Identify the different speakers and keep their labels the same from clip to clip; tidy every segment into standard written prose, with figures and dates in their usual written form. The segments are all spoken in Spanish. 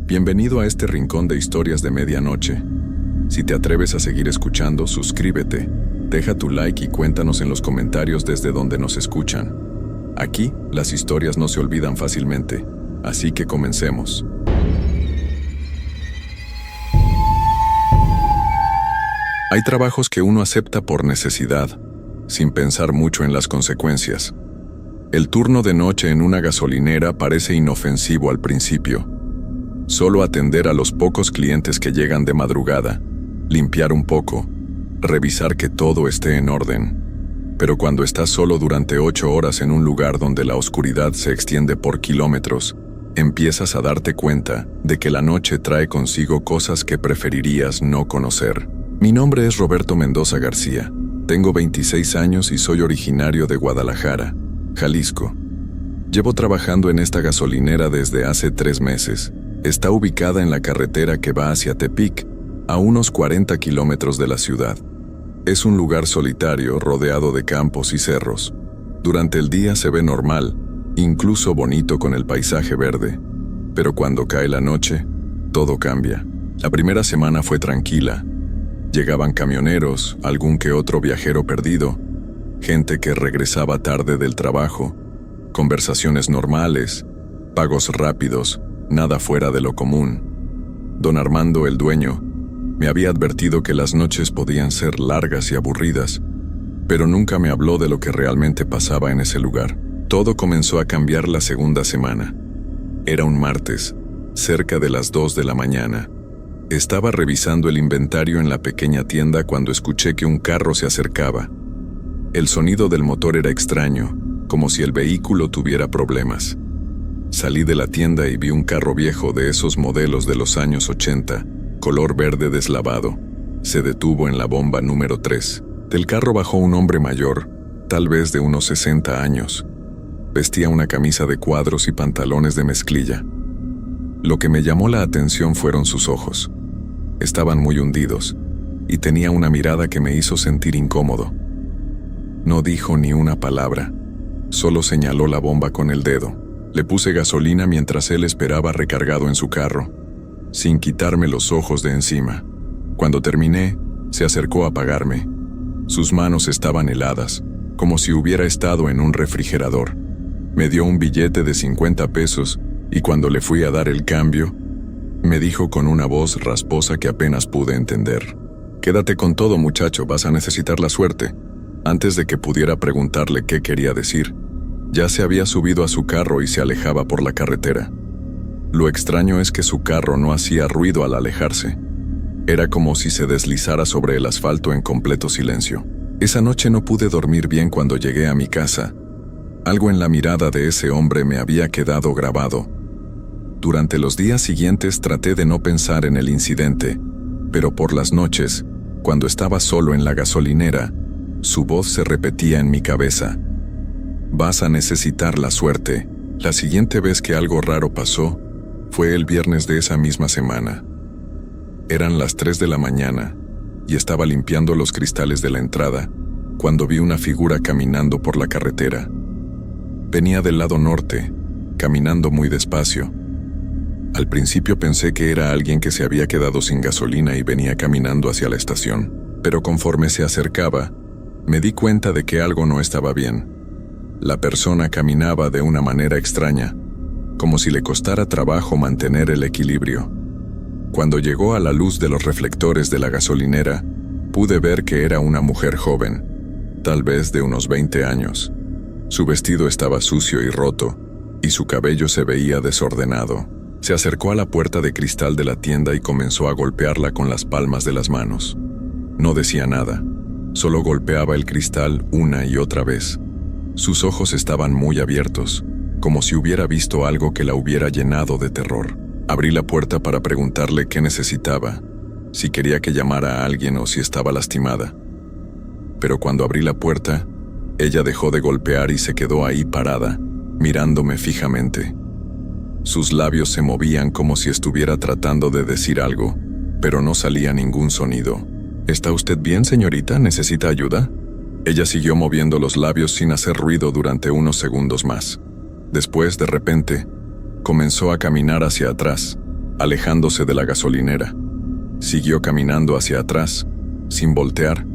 Speaker 1: Bienvenido a este rincón de historias de medianoche. Si te atreves a seguir escuchando, suscríbete, deja tu like y cuéntanos en los comentarios desde donde nos escuchan. Aquí, las historias no se olvidan fácilmente, así que comencemos. Hay trabajos que uno acepta por necesidad, sin pensar mucho en las consecuencias. El turno de noche en una gasolinera parece inofensivo al principio. Solo atender a los pocos clientes que llegan de madrugada, limpiar un poco, revisar que todo esté en orden. Pero cuando estás solo durante 8 horas en un lugar donde la oscuridad se extiende por kilómetros, empiezas a darte cuenta de que la noche trae consigo cosas que preferirías no conocer. Mi nombre es Roberto Mendoza García. Tengo 26 años y soy originario de Guadalajara, Jalisco. Llevo trabajando en esta gasolinera desde hace 3 meses. Está ubicada en la carretera que va hacia Tepic, a unos 40 kilómetros de la ciudad. Es un lugar solitario rodeado de campos y cerros. Durante el día se ve normal, incluso bonito con el paisaje verde. Pero cuando cae la noche, todo cambia. La primera semana fue tranquila. Llegaban camioneros, algún que otro viajero perdido, gente que regresaba tarde del trabajo, conversaciones normales, pagos rápidos, nada fuera de lo común. Don Armando, el dueño, me había advertido que las noches podían ser largas y aburridas, pero nunca me habló de lo que realmente pasaba en ese lugar. Todo comenzó a cambiar la segunda semana. Era un martes, cerca de las 2 de la mañana. Estaba revisando el inventario en la pequeña tienda cuando escuché que un carro se acercaba. El sonido del motor era extraño, como si el vehículo tuviera problemas. Salí de la tienda y vi un carro viejo de esos modelos de los años 80, color verde deslavado. Se detuvo en la bomba número 3. Del carro bajó un hombre mayor, tal vez de unos 60 años. Vestía una camisa de cuadros y pantalones de mezclilla. Lo que me llamó la atención fueron sus ojos. Estaban muy hundidos, y tenía una mirada que me hizo sentir incómodo. No dijo ni una palabra, solo señaló la bomba con el dedo. Le puse gasolina mientras él esperaba recargado en su carro, sin quitarme los ojos de encima. Cuando terminé, se acercó a pagarme. Sus manos estaban heladas, como si hubiera estado en un refrigerador. Me dio un billete de 50 pesos y cuando le fui a dar el cambio, me dijo con una voz rasposa que apenas pude entender: «Quédate con todo, muchacho, vas a necesitar la suerte». Antes de que pudiera preguntarle qué quería decir, ya se había subido a su carro y se alejaba por la carretera. Lo extraño es que su carro no hacía ruido al alejarse. Era como si se deslizara sobre el asfalto en completo silencio. Esa noche no pude dormir bien cuando llegué a mi casa. Algo en la mirada de ese hombre me había quedado grabado. Durante los días siguientes traté de no pensar en el incidente, pero por las noches, cuando estaba solo en la gasolinera, su voz se repetía en mi cabeza: «Vas a necesitar la suerte». La siguiente vez que algo raro pasó fue el viernes de esa misma semana. Eran las 3 de la mañana y estaba limpiando los cristales de la entrada cuando vi una figura caminando por la carretera. Venía del lado norte, caminando muy despacio. Al principio pensé que era alguien que se había quedado sin gasolina y venía caminando hacia la estación, pero conforme se acercaba, me di cuenta de que algo no estaba bien. La persona caminaba de una manera extraña, como si le costara trabajo mantener el equilibrio. Cuando llegó a la luz de los reflectores de la gasolinera, pude ver que era una mujer joven, tal vez de unos 20 años. Su vestido estaba sucio y roto, y su cabello se veía desordenado. Se acercó a la puerta de cristal de la tienda y comenzó a golpearla con las palmas de las manos. No decía nada, solo golpeaba el cristal una y otra vez. Sus ojos estaban muy abiertos, como si hubiera visto algo que la hubiera llenado de terror. Abrí la puerta para preguntarle qué necesitaba, si quería que llamara a alguien o si estaba lastimada. Pero cuando abrí la puerta, ella dejó de golpear y se quedó ahí parada, mirándome fijamente. Sus labios se movían como si estuviera tratando de decir algo, pero no salía ningún sonido. «¿Está usted bien, señorita? ¿Necesita ayuda?» Ella siguió moviendo los labios sin hacer ruido durante unos segundos más. Después, de repente, comenzó a caminar hacia atrás, alejándose de la gasolinera. Siguió caminando hacia atrás, sin voltear,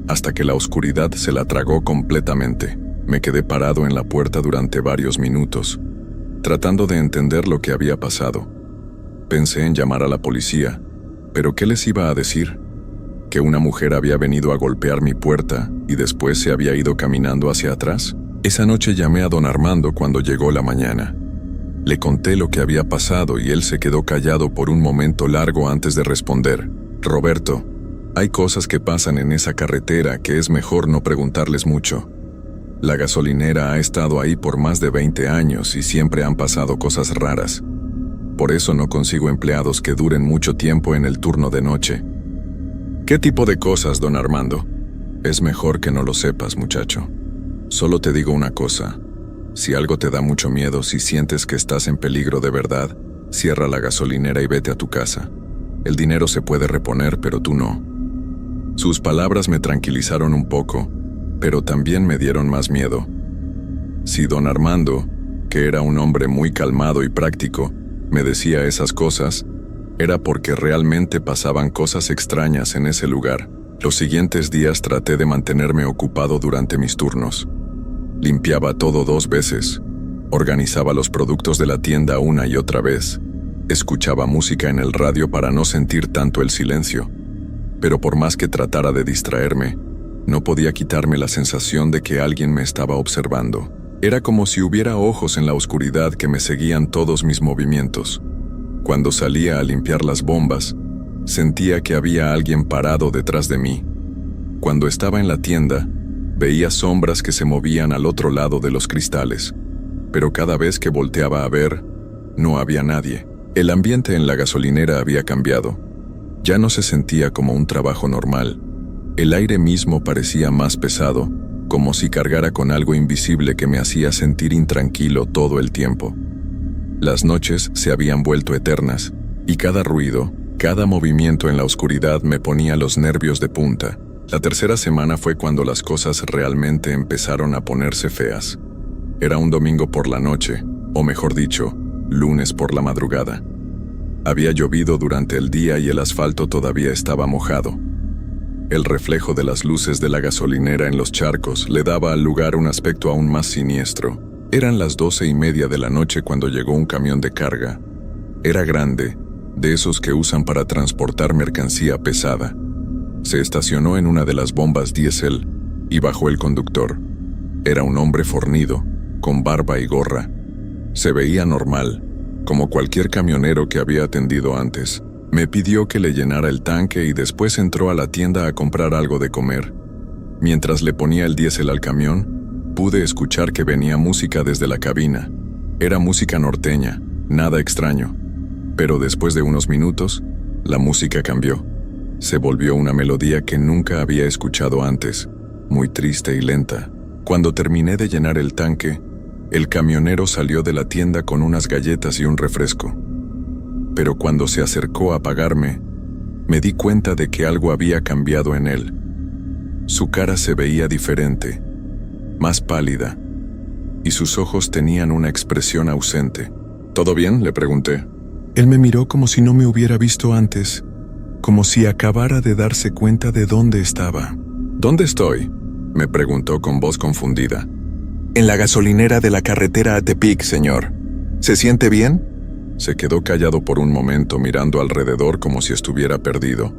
Speaker 1: hasta que la oscuridad se la tragó completamente. Me quedé parado en la puerta durante varios minutos, tratando de entender lo que había pasado. Pensé en llamar a la policía, pero ¿qué les iba a decir? ¿Que una mujer había venido a golpear mi puerta y después se había ido caminando hacia atrás? Esa noche llamé a don Armando cuando llegó la mañana. Le conté lo que había pasado y él se quedó callado por un momento largo antes de responder. Roberto, hay cosas que pasan en esa carretera que es mejor no preguntarles mucho. La gasolinera ha estado ahí por más de 20 años y siempre han pasado cosas raras. Por eso no consigo empleados que duren mucho tiempo en el turno de noche. ¿Qué tipo de cosas, don Armando? Es mejor que no lo sepas, muchacho. Solo te digo una cosa. Si algo te da mucho miedo, si sientes que estás en peligro de verdad, cierra la gasolinera y vete a tu casa. El dinero se puede reponer, pero tú no. Sus palabras me tranquilizaron un poco, pero también me dieron más miedo. Si don Armando, que era un hombre muy calmado y práctico, me decía esas cosas, era porque realmente pasaban cosas extrañas en ese lugar. Los siguientes días traté de mantenerme ocupado durante mis turnos. Limpiaba todo 2 veces, organizaba los productos de la tienda una y otra vez, escuchaba música en el radio para no sentir tanto el silencio, pero por más que tratara de distraerme, no podía quitarme la sensación de que alguien me estaba observando. Era como si hubiera ojos en la oscuridad que me seguían todos mis movimientos. Cuando salía a limpiar las bombas, sentía que había alguien parado detrás de mí. Cuando estaba en la tienda, veía sombras que se movían al otro lado de los cristales, pero cada vez que volteaba a ver, no había nadie. El ambiente en la gasolinera había cambiado. Ya no se sentía como un trabajo normal. El aire mismo parecía más pesado, como si cargara con algo invisible que me hacía sentir intranquilo todo el tiempo. Las noches se habían vuelto eternas, y cada ruido, cada movimiento en la oscuridad me ponía los nervios de punta. La tercera semana fue cuando las cosas realmente empezaron a ponerse feas. Era un domingo por la noche, o mejor dicho, lunes por la madrugada. Había llovido durante el día y el asfalto todavía estaba mojado. El reflejo de las luces de la gasolinera en los charcos le daba al lugar un aspecto aún más siniestro. Eran las 12:30 de la noche cuando llegó un camión de carga. Era grande, de esos que usan para transportar mercancía pesada. Se estacionó en una de las bombas diésel y bajó el conductor. Era un hombre fornido, con barba y gorra. Se veía normal, como cualquier camionero que había atendido antes. Me pidió que le llenara el tanque y después entró a la tienda a comprar algo de comer. Mientras le ponía el diésel al camión, pude escuchar que venía música desde la cabina. Era música norteña, nada extraño. Pero después de unos minutos, la música cambió. Se volvió una melodía que nunca había escuchado antes, muy triste y lenta. Cuando terminé de llenar el tanque, el camionero salió de la tienda con unas galletas y un refresco. Pero cuando se acercó a pagarme, me di cuenta de que algo había cambiado en él. Su cara se veía diferente, más pálida, y sus ojos tenían una expresión ausente. ¿Todo bien?, le pregunté. Él me miró como si no me hubiera visto antes, como si acabara de darse cuenta de dónde estaba. ¿Dónde estoy?, me preguntó con voz confundida. En la gasolinera de la carretera a Tepic, señor. ¿Se siente bien? Se quedó callado por un momento mirando alrededor como si estuviera perdido.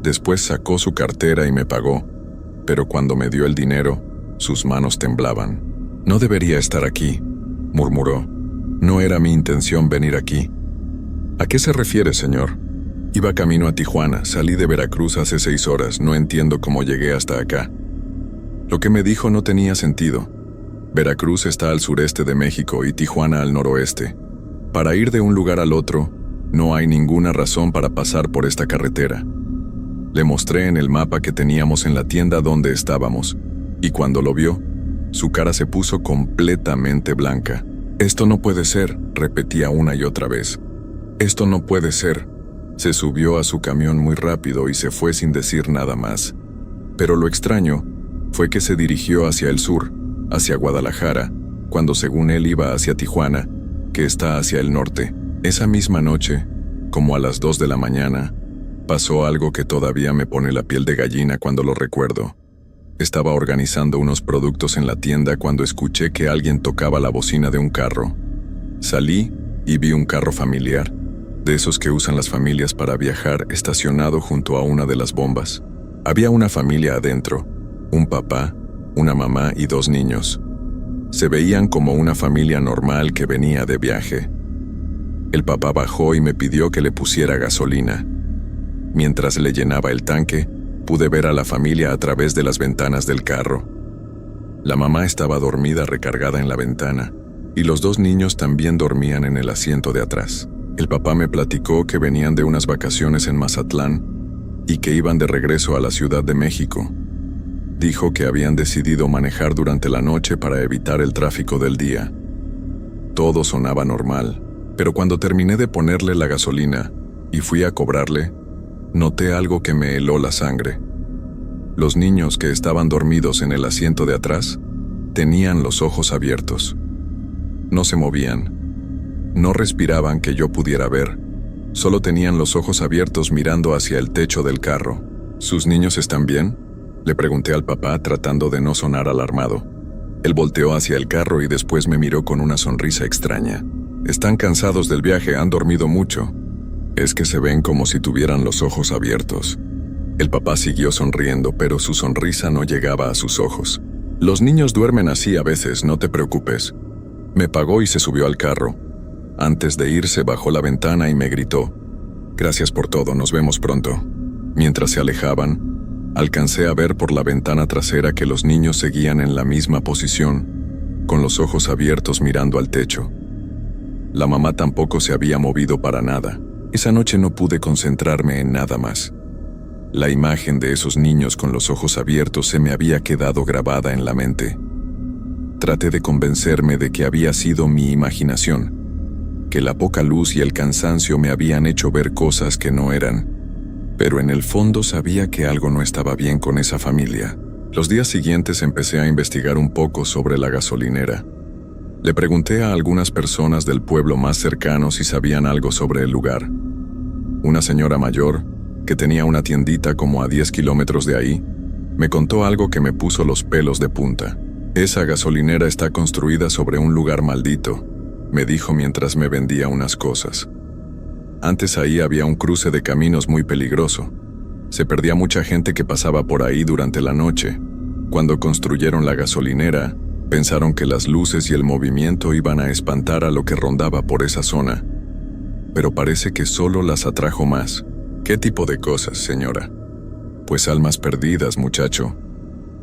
Speaker 1: Después sacó su cartera y me pagó, pero cuando me dio el dinero, sus manos temblaban. No debería estar aquí, murmuró. No era mi intención venir aquí. ¿A qué se refiere, señor? Iba camino a Tijuana, salí de Veracruz hace 6 horas, no entiendo cómo llegué hasta acá. Lo que me dijo no tenía sentido. Veracruz está al sureste de México y Tijuana al noroeste. Para ir de un lugar al otro, no hay ninguna razón para pasar por esta carretera. Le mostré en el mapa que teníamos en la tienda donde estábamos, y cuando lo vio, su cara se puso completamente blanca. Esto no puede ser, repetía una y otra vez. Esto no puede ser. Se subió a su camión muy rápido y se fue sin decir nada más. Pero lo extraño fue que se dirigió hacia el sur, hacia Guadalajara, cuando según él iba hacia Tijuana, que está hacia el norte. Esa misma noche, Como a las 2 de la mañana, pasó algo que todavía me pone la piel de gallina cuando lo recuerdo. Estaba organizando unos productos en la tienda cuando escuché que alguien tocaba la bocina de un carro. Salí y vi un carro familiar, de esos que usan las familias para viajar, estacionado junto a una de las bombas. Había una familia adentro, un papá, una mamá y 2 niños. Se veían como una familia normal que venía de viaje. El papá bajó y me pidió que le pusiera gasolina. Mientras le llenaba el tanque, pude ver a la familia a través de las ventanas del carro. La mamá estaba dormida recargada en la ventana, y los 2 niños también dormían en el asiento de atrás. El papá me platicó que venían de unas vacaciones en Mazatlán y que iban de regreso a la Ciudad de México. Dijo que habían decidido manejar durante la noche para evitar el tráfico del día. Todo sonaba normal, pero cuando terminé de ponerle la gasolina y fui a cobrarle, noté algo que me heló la sangre. Los niños que estaban dormidos en el asiento de atrás tenían los ojos abiertos. No se movían. No respiraban que yo pudiera ver. Solo tenían los ojos abiertos mirando hacia el techo del carro. ¿Sus niños están bien?, le pregunté al papá tratando de no sonar alarmado. Él volteó hacia el carro y después me miró con una sonrisa extraña. Están cansados del viaje, han dormido mucho. Es que se ven como si tuvieran los ojos abiertos. El papá siguió sonriendo, pero su sonrisa no llegaba a sus ojos. Los niños duermen así a veces, no te preocupes. Me pagó y se subió al carro. Antes de irse bajó la ventana y me gritó: Gracias por todo, nos vemos pronto. Mientras se alejaban, alcancé a ver por la ventana trasera que los niños seguían en la misma posición, con los ojos abiertos mirando al techo. La mamá tampoco se había movido para nada. Esa noche no pude concentrarme en nada más. La imagen de esos niños con los ojos abiertos se me había quedado grabada en la mente. Traté de convencerme de que había sido mi imaginación, que la poca luz y el cansancio me habían hecho ver cosas que no eran. Pero en el fondo sabía que algo no estaba bien con esa familia. Los días siguientes empecé a investigar un poco sobre la gasolinera. Le pregunté a algunas personas del pueblo más cercano si sabían algo sobre el lugar. Una señora mayor, que tenía una tiendita como a 10 kilómetros de ahí, me contó algo que me puso los pelos de punta. Esa gasolinera está construida sobre un lugar maldito, me dijo mientras me vendía unas cosas. Antes ahí había un cruce de caminos muy peligroso. Se perdía mucha gente que pasaba por ahí durante la noche. Cuando construyeron la gasolinera, pensaron que las luces y el movimiento iban a espantar a lo que rondaba por esa zona. Pero parece que solo las atrajo más. ¿Qué tipo de cosas, señora? Pues almas perdidas, muchacho.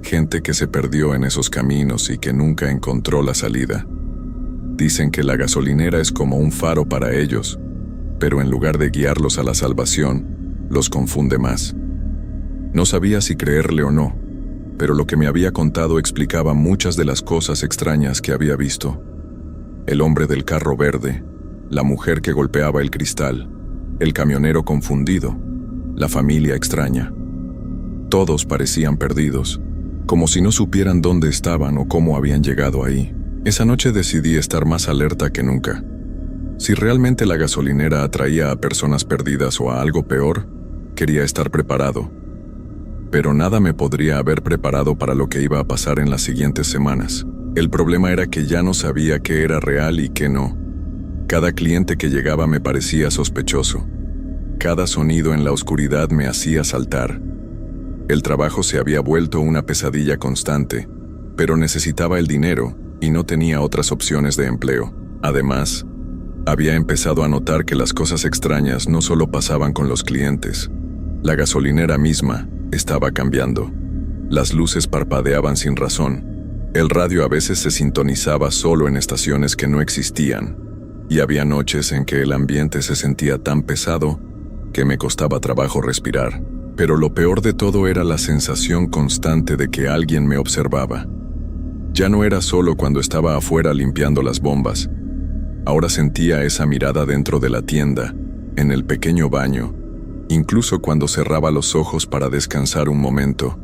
Speaker 1: Gente que se perdió en esos caminos y que nunca encontró la salida. Dicen que la gasolinera es como un faro para ellos, pero en lugar de guiarlos a la salvación, los confunde más. No sabía si creerle o no, pero lo que me había contado explicaba muchas de las cosas extrañas que había visto. El hombre del carro verde, la mujer que golpeaba el cristal, el camionero confundido, la familia extraña. Todos parecían perdidos, como si no supieran dónde estaban o cómo habían llegado ahí. Esa noche decidí estar más alerta que nunca. Si realmente la gasolinera atraía a personas perdidas o a algo peor, quería estar preparado. Pero nada me podría haber preparado para lo que iba a pasar en las siguientes semanas. El problema era que ya no sabía qué era real y qué no. Cada cliente que llegaba me parecía sospechoso. Cada sonido en la oscuridad me hacía saltar. El trabajo se había vuelto una pesadilla constante, pero necesitaba el dinero y no tenía otras opciones de empleo. Además, había empezado a notar que las cosas extrañas no solo pasaban con los clientes. La gasolinera misma estaba cambiando. Las luces parpadeaban sin razón. El radio a veces se sintonizaba solo en estaciones que no existían. Y había noches en que el ambiente se sentía tan pesado que me costaba trabajo respirar. Pero lo peor de todo era la sensación constante de que alguien me observaba. Ya no era solo cuando estaba afuera limpiando las bombas. Ahora sentía esa mirada dentro de la tienda, en el pequeño baño, incluso cuando cerraba los ojos para descansar un momento.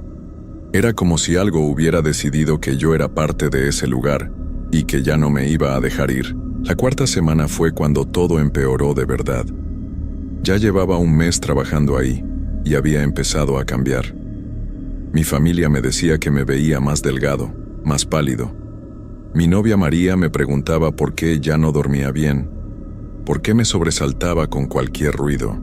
Speaker 1: Era como si algo hubiera decidido que yo era parte de ese lugar y que ya no me iba a dejar ir. La 4ª semana fue cuando todo empeoró de verdad. Ya llevaba un mes trabajando ahí y había empezado a cambiar. Mi familia me decía que me veía más delgado, más pálido. Mi novia María me preguntaba por qué ya no dormía bien, por qué me sobresaltaba con cualquier ruido.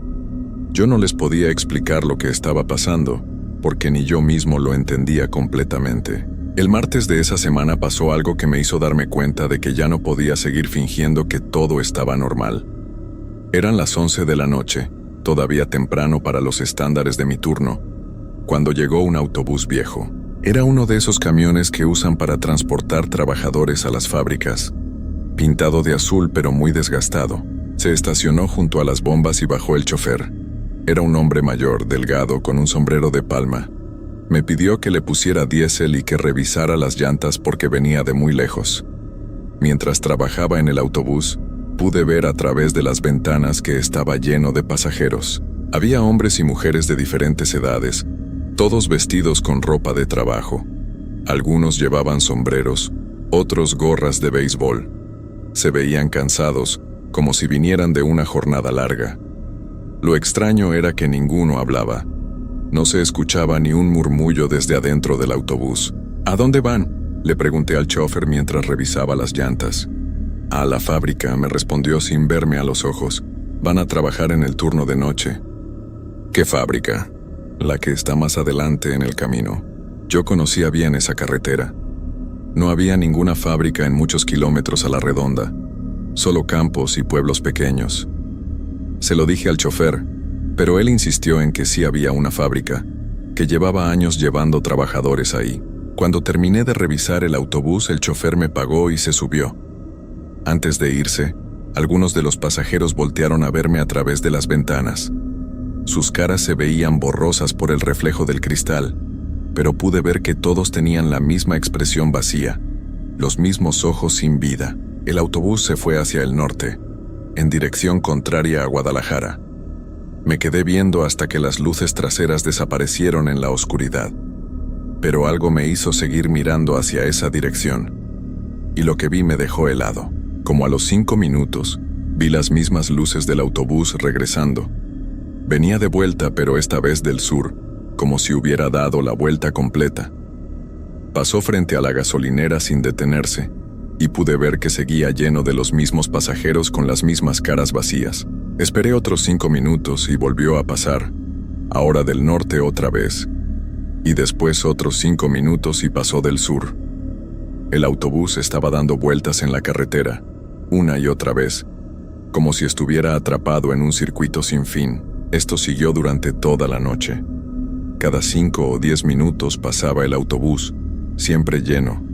Speaker 1: Yo no les podía explicar lo que estaba pasando, porque ni yo mismo lo entendía completamente. El martes de esa semana pasó algo que me hizo darme cuenta de que ya no podía seguir fingiendo que todo estaba normal. Eran las 11 de la noche, todavía temprano para los estándares de mi turno, cuando llegó un autobús viejo. Era uno de esos camiones que usan para transportar trabajadores a las fábricas. Pintado de azul pero muy desgastado, se estacionó junto a las bombas y bajó el chofer. Era un hombre mayor, delgado, con un sombrero de palma. Me pidió que le pusiera diésel y que revisara las llantas porque venía de muy lejos. Mientras trabajaba en el autobús, pude ver a través de las ventanas que estaba lleno de pasajeros. Había hombres y mujeres de diferentes edades, todos vestidos con ropa de trabajo. Algunos llevaban sombreros, otros gorras de béisbol. Se veían cansados, como si vinieran de una jornada larga. Lo extraño era que ninguno hablaba. No se escuchaba ni un murmullo desde adentro del autobús. ¿A dónde van?, le pregunté al chofer mientras revisaba las llantas. A la fábrica, me respondió sin verme a los ojos. Van a trabajar en el turno de noche. ¿Qué fábrica? La que está más adelante en el camino. Yo conocía bien esa carretera. No había ninguna fábrica en muchos kilómetros a la redonda, solo campos y pueblos pequeños. Se lo dije al chofer, pero él insistió en que sí había una fábrica, que llevaba años llevando trabajadores ahí. Cuando terminé de revisar el autobús, el chofer me pagó y se subió. Antes de irse, algunos de los pasajeros voltearon a verme a través de las ventanas. Sus caras se veían borrosas por el reflejo del cristal, pero pude ver que todos tenían la misma expresión vacía, los mismos ojos sin vida. El autobús se fue hacia el norte, en dirección contraria a Guadalajara. Me quedé viendo hasta que las luces traseras desaparecieron en la oscuridad. Pero algo me hizo seguir mirando hacia esa dirección, y lo que vi me dejó helado. Como a los 5 minutos, vi las mismas luces del autobús regresando. Venía de vuelta, pero esta vez del sur, como si hubiera dado la vuelta completa. Pasó frente a la gasolinera sin detenerse, y pude ver que seguía lleno de los mismos pasajeros con las mismas caras vacías. Esperé otros 5 minutos y volvió a pasar, ahora del norte otra vez, y después otros 5 minutos y pasó del sur. El autobús estaba dando vueltas en la carretera, una y otra vez, como si estuviera atrapado en un circuito sin fin. Esto siguió durante toda la noche. Cada 5 o 10 minutos pasaba el autobús, siempre lleno,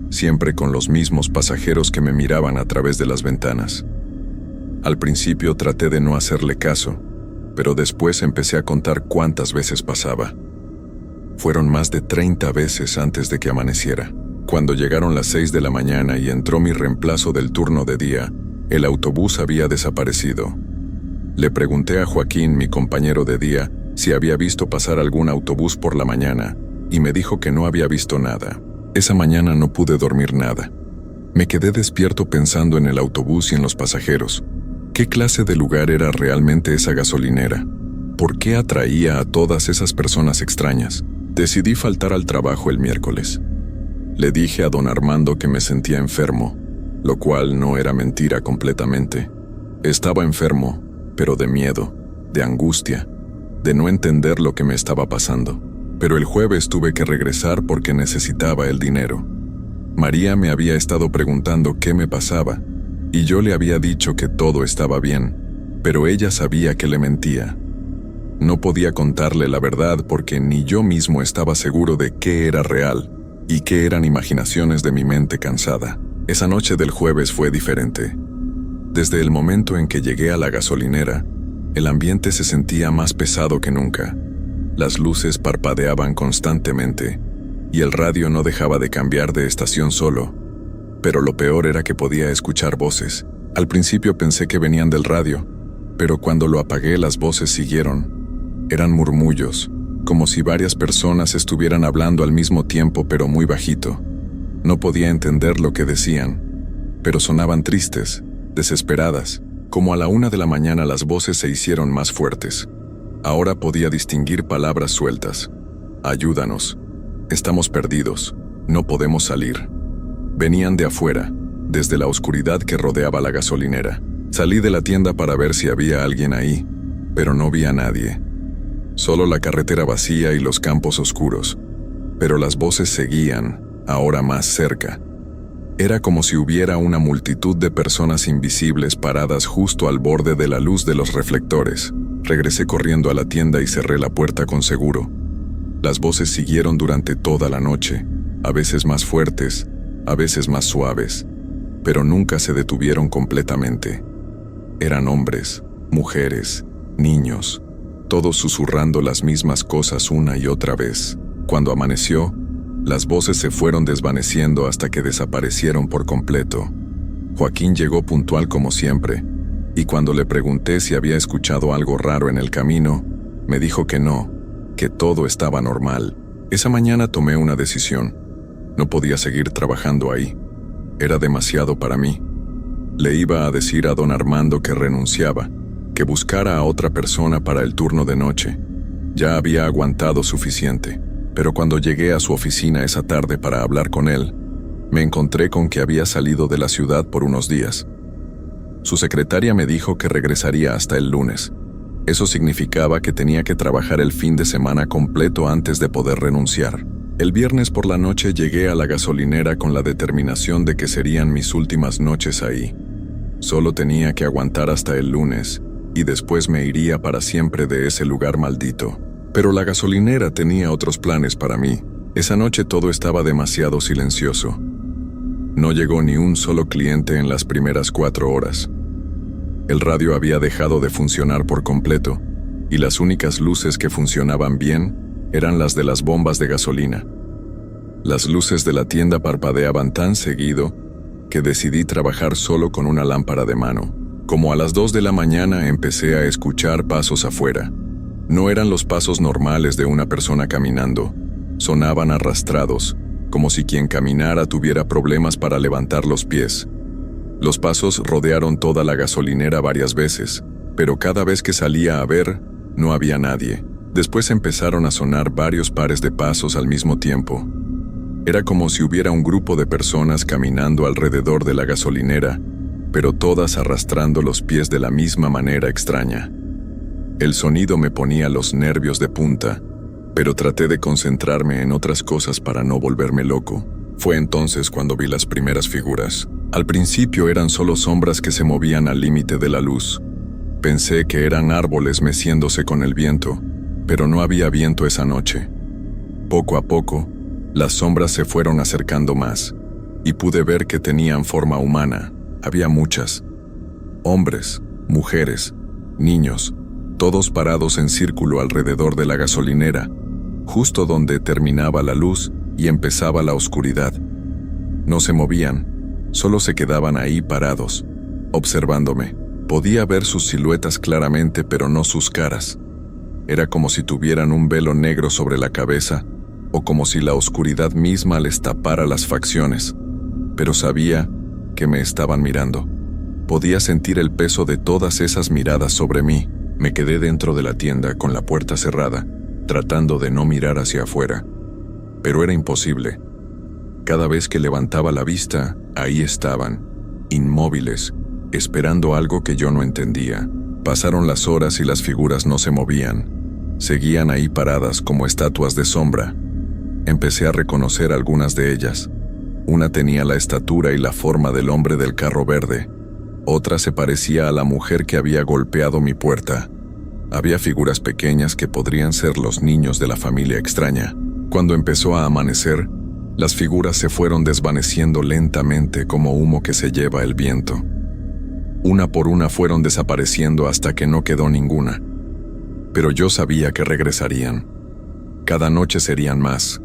Speaker 1: siempre con los mismos pasajeros que me miraban a través de las ventanas. Al principio traté de no hacerle caso, pero después empecé a contar cuántas veces pasaba. Fueron más de 30 veces antes de que amaneciera. Cuando llegaron las 6 de la mañana y entró mi reemplazo del turno de día, el autobús había desaparecido. Le pregunté a Joaquín, mi compañero de día, si había visto pasar algún autobús por la mañana, y me dijo que no había visto nada. Esa mañana no pude dormir nada. Me quedé despierto pensando en el autobús y en los pasajeros. ¿Qué clase de lugar era realmente esa gasolinera? ¿Por qué atraía a todas esas personas extrañas? Decidí faltar al trabajo el miércoles. Le dije a don Armando que me sentía enfermo, lo cual no era mentira completamente. Estaba enfermo, pero de miedo, de angustia, de no entender lo que me estaba pasando. Pero el jueves tuve que regresar porque necesitaba el dinero. María me había estado preguntando qué me pasaba, y yo le había dicho que todo estaba bien, pero ella sabía que le mentía. No podía contarle la verdad porque ni yo mismo estaba seguro de qué era real y qué eran imaginaciones de mi mente cansada. Esa noche del jueves fue diferente. Desde el momento en que llegué a la gasolinera, el ambiente se sentía más pesado que nunca. Las luces parpadeaban constantemente, y el radio no dejaba de cambiar de estación solo. Pero lo peor era que podía escuchar voces. Al principio pensé que venían del radio, pero cuando lo apagué las voces siguieron. Eran murmullos, como si varias personas estuvieran hablando al mismo tiempo pero muy bajito. No podía entender lo que decían, pero sonaban tristes, desesperadas, Como a la 1 de la mañana las voces se hicieron más fuertes. Ahora podía distinguir palabras sueltas. Ayúdanos. Estamos perdidos. No podemos salir. Venían de afuera, desde la oscuridad que rodeaba la gasolinera. Salí de la tienda para ver si había alguien ahí, pero no vi a nadie. Solo la carretera vacía y los campos oscuros. Pero las voces seguían, ahora más cerca. Era como si hubiera una multitud de personas invisibles paradas justo al borde de la luz de los reflectores. Regresé corriendo a la tienda y cerré la puerta con seguro. Las voces siguieron durante toda la noche, a veces más fuertes, a veces más suaves, pero nunca se detuvieron completamente. Eran hombres, mujeres, niños, todos susurrando las mismas cosas una y otra vez. Cuando amaneció, las voces se fueron desvaneciendo hasta que desaparecieron por completo. Joaquín llegó puntual como siempre, y cuando le pregunté si había escuchado algo raro en el camino, me dijo que no, que todo estaba normal. Esa mañana tomé una decisión. No podía seguir trabajando ahí. Era demasiado para mí. Le iba a decir a don Armando que renunciaba, que buscara a otra persona para el turno de noche. Ya había aguantado suficiente, pero cuando llegué a su oficina esa tarde para hablar con él, me encontré con que había salido de la ciudad por unos días. Su secretaria me dijo que regresaría hasta el lunes. Eso significaba que tenía que trabajar el fin de semana completo antes de poder renunciar. El viernes por la noche llegué a la gasolinera con la determinación de que serían mis últimas noches ahí. Solo tenía que aguantar hasta el lunes, y después me iría para siempre de ese lugar maldito. Pero la gasolinera tenía otros planes para mí. Esa noche todo estaba demasiado silencioso. No llegó ni un solo cliente en las primeras 4 horas. El radio había dejado de funcionar por completo, y las únicas luces que funcionaban bien eran las de las bombas de gasolina. Las luces de la tienda parpadeaban tan seguido que decidí trabajar solo con una lámpara de mano. Como a las 2 de la mañana empecé a escuchar pasos afuera. No eran los pasos normales de una persona caminando. Sonaban arrastrados, como si quien caminara tuviera problemas para levantar los pies. Los pasos rodearon toda la gasolinera varias veces, pero cada vez que salía a ver, no había nadie. Después empezaron a sonar varios pares de pasos al mismo tiempo. Era como si hubiera un grupo de personas caminando alrededor de la gasolinera, pero todas arrastrando los pies de la misma manera extraña. El sonido me ponía los nervios de punta, pero traté de concentrarme en otras cosas para no volverme loco. Fue entonces cuando vi las primeras figuras. Al principio eran solo sombras que se movían al límite de la luz. Pensé que eran árboles meciéndose con el viento, pero no había viento esa noche. Poco a poco, las sombras se fueron acercando más, y pude ver que tenían forma humana. Había muchas. Hombres, mujeres, niños, todos parados en círculo alrededor de la gasolinera, justo donde terminaba la luz y empezaba la oscuridad. No se movían, solo se quedaban ahí parados, observándome. Podía ver sus siluetas claramente, pero no sus caras. Era como si tuvieran un velo negro sobre la cabeza, o como si la oscuridad misma les tapara las facciones. Pero sabía que me estaban mirando. Podía sentir el peso de todas esas miradas sobre mí. Me quedé dentro de la tienda con la puerta cerrada, tratando de no mirar hacia afuera. Pero era imposible. Cada vez que levantaba la vista, ahí estaban, inmóviles, esperando algo que yo no entendía. Pasaron las horas y las figuras no se movían. Seguían ahí paradas como estatuas de sombra. Empecé a reconocer algunas de ellas. Una tenía la estatura y la forma del hombre del carro verde. Otra se parecía a la mujer que había golpeado mi puerta. Había figuras pequeñas que podrían ser los niños de la familia extraña. Cuando empezó a amanecer, las figuras se fueron desvaneciendo lentamente como humo que se lleva el viento. Una por una fueron desapareciendo hasta que no quedó ninguna. Pero yo sabía que regresarían. Cada noche serían más,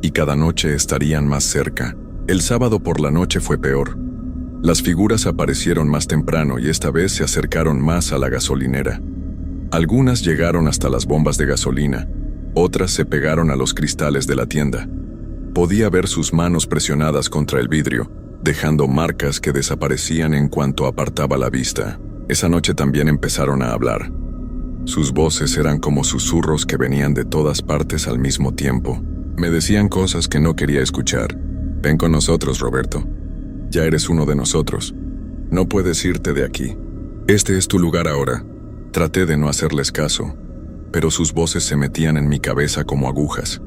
Speaker 1: y cada noche estarían más cerca. El sábado por la noche fue peor. Las figuras aparecieron más temprano y esta vez se acercaron más a la gasolinera. Algunas llegaron hasta las bombas de gasolina, otras se pegaron a los cristales de la tienda. Podía ver sus manos presionadas contra el vidrio, dejando marcas que desaparecían en cuanto apartaba la vista. Esa noche también empezaron a hablar. Sus voces eran como susurros que venían de todas partes al mismo tiempo. Me decían cosas que no quería escuchar. Ven con nosotros, Roberto. Ya eres uno de nosotros. No puedes irte de aquí. Este es tu lugar ahora. Traté de no hacerles caso, pero sus voces se metían en mi cabeza como agujas.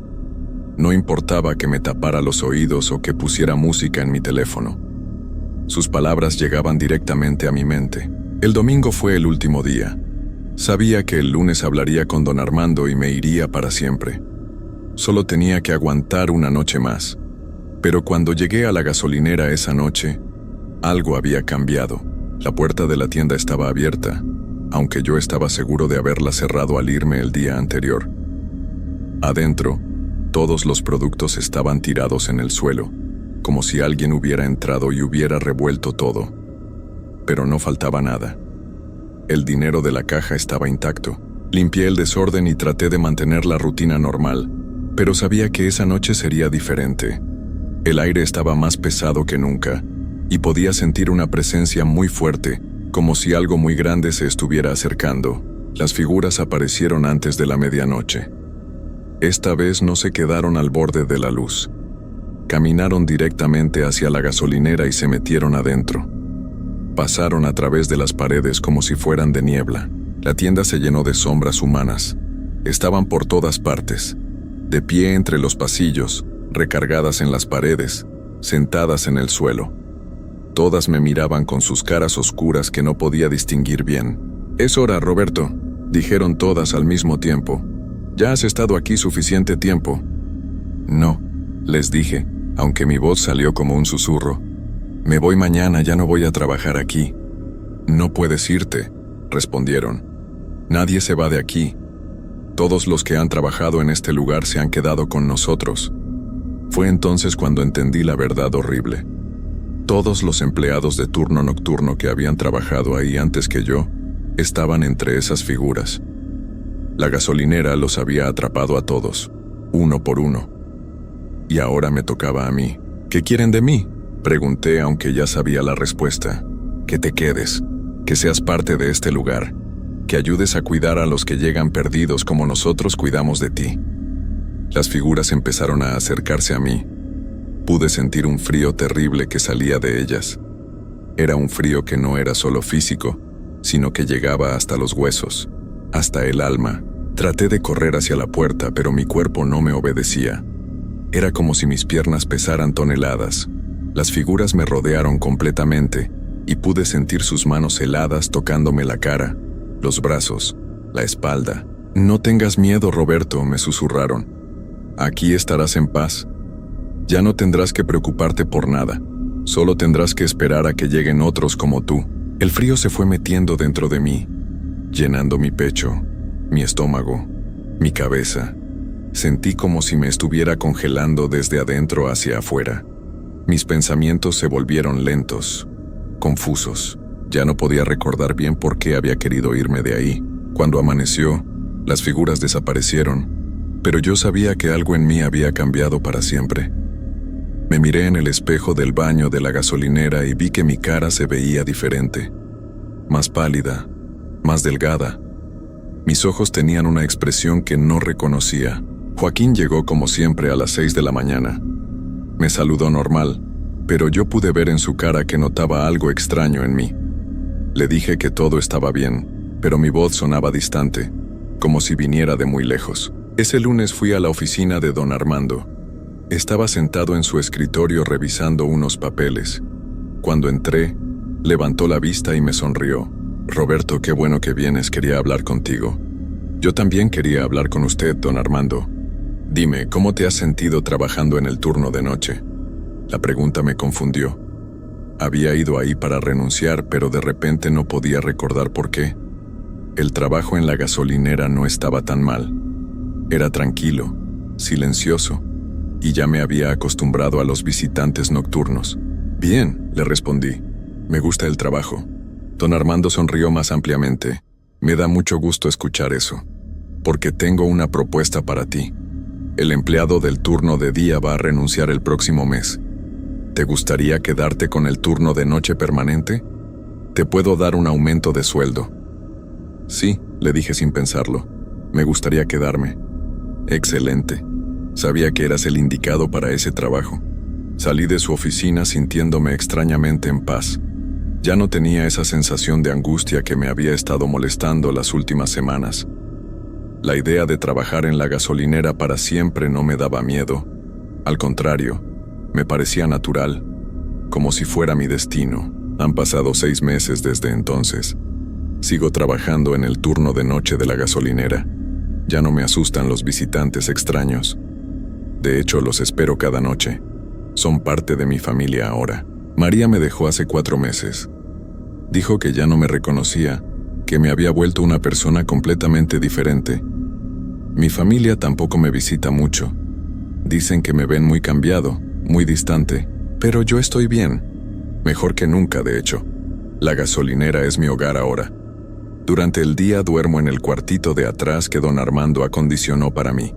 Speaker 1: No importaba que me tapara los oídos o que pusiera música en mi teléfono. Sus palabras llegaban directamente a mi mente. El domingo fue el último día. Sabía que el lunes hablaría con don Armando y me iría para siempre. Solo tenía que aguantar una noche más. Pero cuando llegué a la gasolinera esa noche, algo había cambiado. La puerta de la tienda estaba abierta, aunque yo estaba seguro de haberla cerrado al irme el día anterior. Adentro, todos los productos estaban tirados en el suelo, como si alguien hubiera entrado y hubiera revuelto todo. Pero no faltaba nada. El dinero de la caja estaba intacto. Limpié el desorden y traté de mantener la rutina normal, pero sabía que esa noche sería diferente. El aire estaba más pesado que nunca, y podía sentir una presencia muy fuerte, como si algo muy grande se estuviera acercando. Las figuras aparecieron antes de la medianoche. Esta vez no se quedaron al borde de la luz. Caminaron directamente hacia la gasolinera y se metieron adentro. Pasaron a través de las paredes como si fueran de niebla. La tienda se llenó de sombras humanas. Estaban por todas partes, de pie entre los pasillos, recargadas en las paredes, sentadas en el suelo. Todas me miraban con sus caras oscuras que no podía distinguir bien. «Es hora, Roberto», dijeron todas al mismo tiempo. «Ya has estado aquí suficiente tiempo». «No», les dije, aunque mi voz salió como un susurro. «Me voy mañana, ya no voy a trabajar aquí». «No puedes irte», respondieron. «Nadie se va de aquí. Todos los que han trabajado en este lugar se han quedado con nosotros». Fue entonces cuando entendí la verdad horrible. Todos los empleados de turno nocturno que habían trabajado ahí antes que yo estaban entre esas figuras. La gasolinera los había atrapado a todos, uno por uno. Y ahora me tocaba a mí. «¿Qué quieren de mí?», pregunté, aunque ya sabía la respuesta. «Que te quedes, que seas parte de este lugar, que ayudes a cuidar a los que llegan perdidos como nosotros cuidamos de ti». Las figuras empezaron a acercarse a mí. Pude sentir un frío terrible que salía de ellas. Era un frío que no era solo físico, sino que llegaba hasta los huesos, hasta el alma. Traté de correr hacia la puerta, pero mi cuerpo no me obedecía. Era como si mis piernas pesaran toneladas. Las figuras me rodearon completamente y pude sentir sus manos heladas tocándome la cara, los brazos, la espalda. «No tengas miedo, Roberto», me susurraron. «Aquí estarás en paz. Ya no tendrás que preocuparte por nada. Solo tendrás que esperar a que lleguen otros como tú». El frío se fue metiendo dentro de mí, llenando mi pecho, mi estómago, mi cabeza. Sentí como si me estuviera congelando desde adentro hacia afuera. Mis pensamientos se volvieron lentos, confusos. Ya no podía recordar bien por qué había querido irme de ahí. Cuando amaneció, las figuras desaparecieron, pero yo sabía que algo en mí había cambiado para siempre. Me miré en el espejo del baño de la gasolinera y vi que mi cara se veía diferente, más pálida, más delgada. Mis ojos tenían una expresión que no reconocía. Joaquín llegó como siempre a las 6 de la mañana. Me saludó normal, pero yo pude ver en su cara que notaba algo extraño en mí. Le dije que todo estaba bien, pero mi voz sonaba distante, como si viniera de muy lejos. Ese lunes fui a la oficina de don Armando. Estaba sentado en su escritorio revisando unos papeles. Cuando entré, levantó la vista y me sonrió. «Roberto, qué bueno que vienes, quería hablar contigo». «Yo también quería hablar con usted, don Armando. Dime, ¿cómo te has sentido trabajando en el turno de noche?». La pregunta me confundió. Había ido ahí para renunciar, pero de repente no podía recordar por qué. El trabajo en la gasolinera no estaba tan mal. Era tranquilo, silencioso, y ya me había acostumbrado a los visitantes nocturnos. «Bien», le respondí. «Me gusta el trabajo». Don Armando sonrió más ampliamente. «Me da mucho gusto escuchar eso, porque tengo una propuesta para ti. El empleado del turno de día va a renunciar el próximo mes. ¿Te gustaría quedarte con el turno de noche permanente? Te puedo dar un aumento de sueldo. Sí, le dije sin pensarlo. Me gustaría quedarme. Excelente. Sabía que eras el indicado para ese trabajo. Salí de su oficina sintiéndome extrañamente en paz. Ya no tenía esa sensación de angustia que me había estado molestando las últimas semanas. La idea de trabajar en la gasolinera para siempre no me daba miedo. Al contrario, me parecía natural, como si fuera mi destino. Han pasado 6 meses desde entonces. Sigo trabajando en el turno de noche de la gasolinera. Ya no me asustan los visitantes extraños. De hecho, los espero cada noche. Son parte de mi familia ahora. María me dejó hace 4 meses. Dijo que ya no me reconocía, que me había vuelto una persona completamente diferente. Mi familia tampoco me visita mucho. Dicen que me ven muy cambiado, muy distante, pero yo estoy bien. Mejor que nunca, de hecho. La gasolinera es mi hogar ahora. Durante el día duermo en el cuartito de atrás que don Armando acondicionó para mí.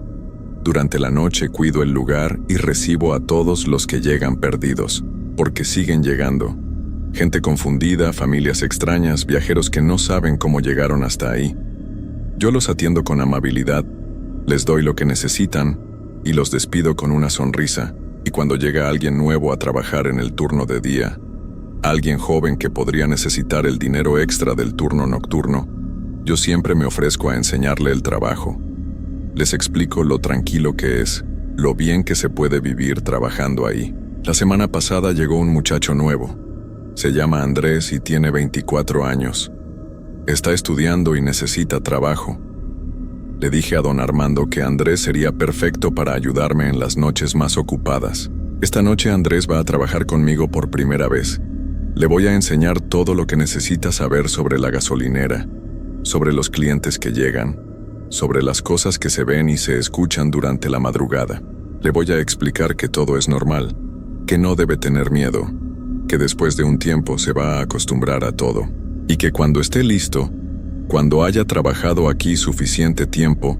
Speaker 1: Durante la noche cuido el lugar y recibo a todos los que llegan perdidos, porque siguen llegando. Gente confundida, familias extrañas, viajeros que no saben cómo llegaron hasta ahí. Yo los atiendo con amabilidad, les doy lo que necesitan y los despido con una sonrisa. Y cuando llega alguien nuevo a trabajar en el turno de día, alguien joven que podría necesitar el dinero extra del turno nocturno, yo siempre me ofrezco a enseñarle el trabajo. Les explico lo tranquilo que es, lo bien que se puede vivir trabajando ahí. La semana pasada llegó un muchacho nuevo. Se llama Andrés y tiene 24 años. Está estudiando y necesita trabajo. Le dije a don Armando que Andrés sería perfecto para ayudarme en las noches más ocupadas. Esta noche Andrés va a trabajar conmigo por primera vez. Le voy a enseñar todo lo que necesita saber sobre la gasolinera, sobre los clientes que llegan, sobre las cosas que se ven y se escuchan durante la madrugada. Le voy a explicar que todo es normal, que no debe tener miedo, que después de un tiempo se va a acostumbrar a todo, y que cuando esté listo, cuando haya trabajado aquí suficiente tiempo,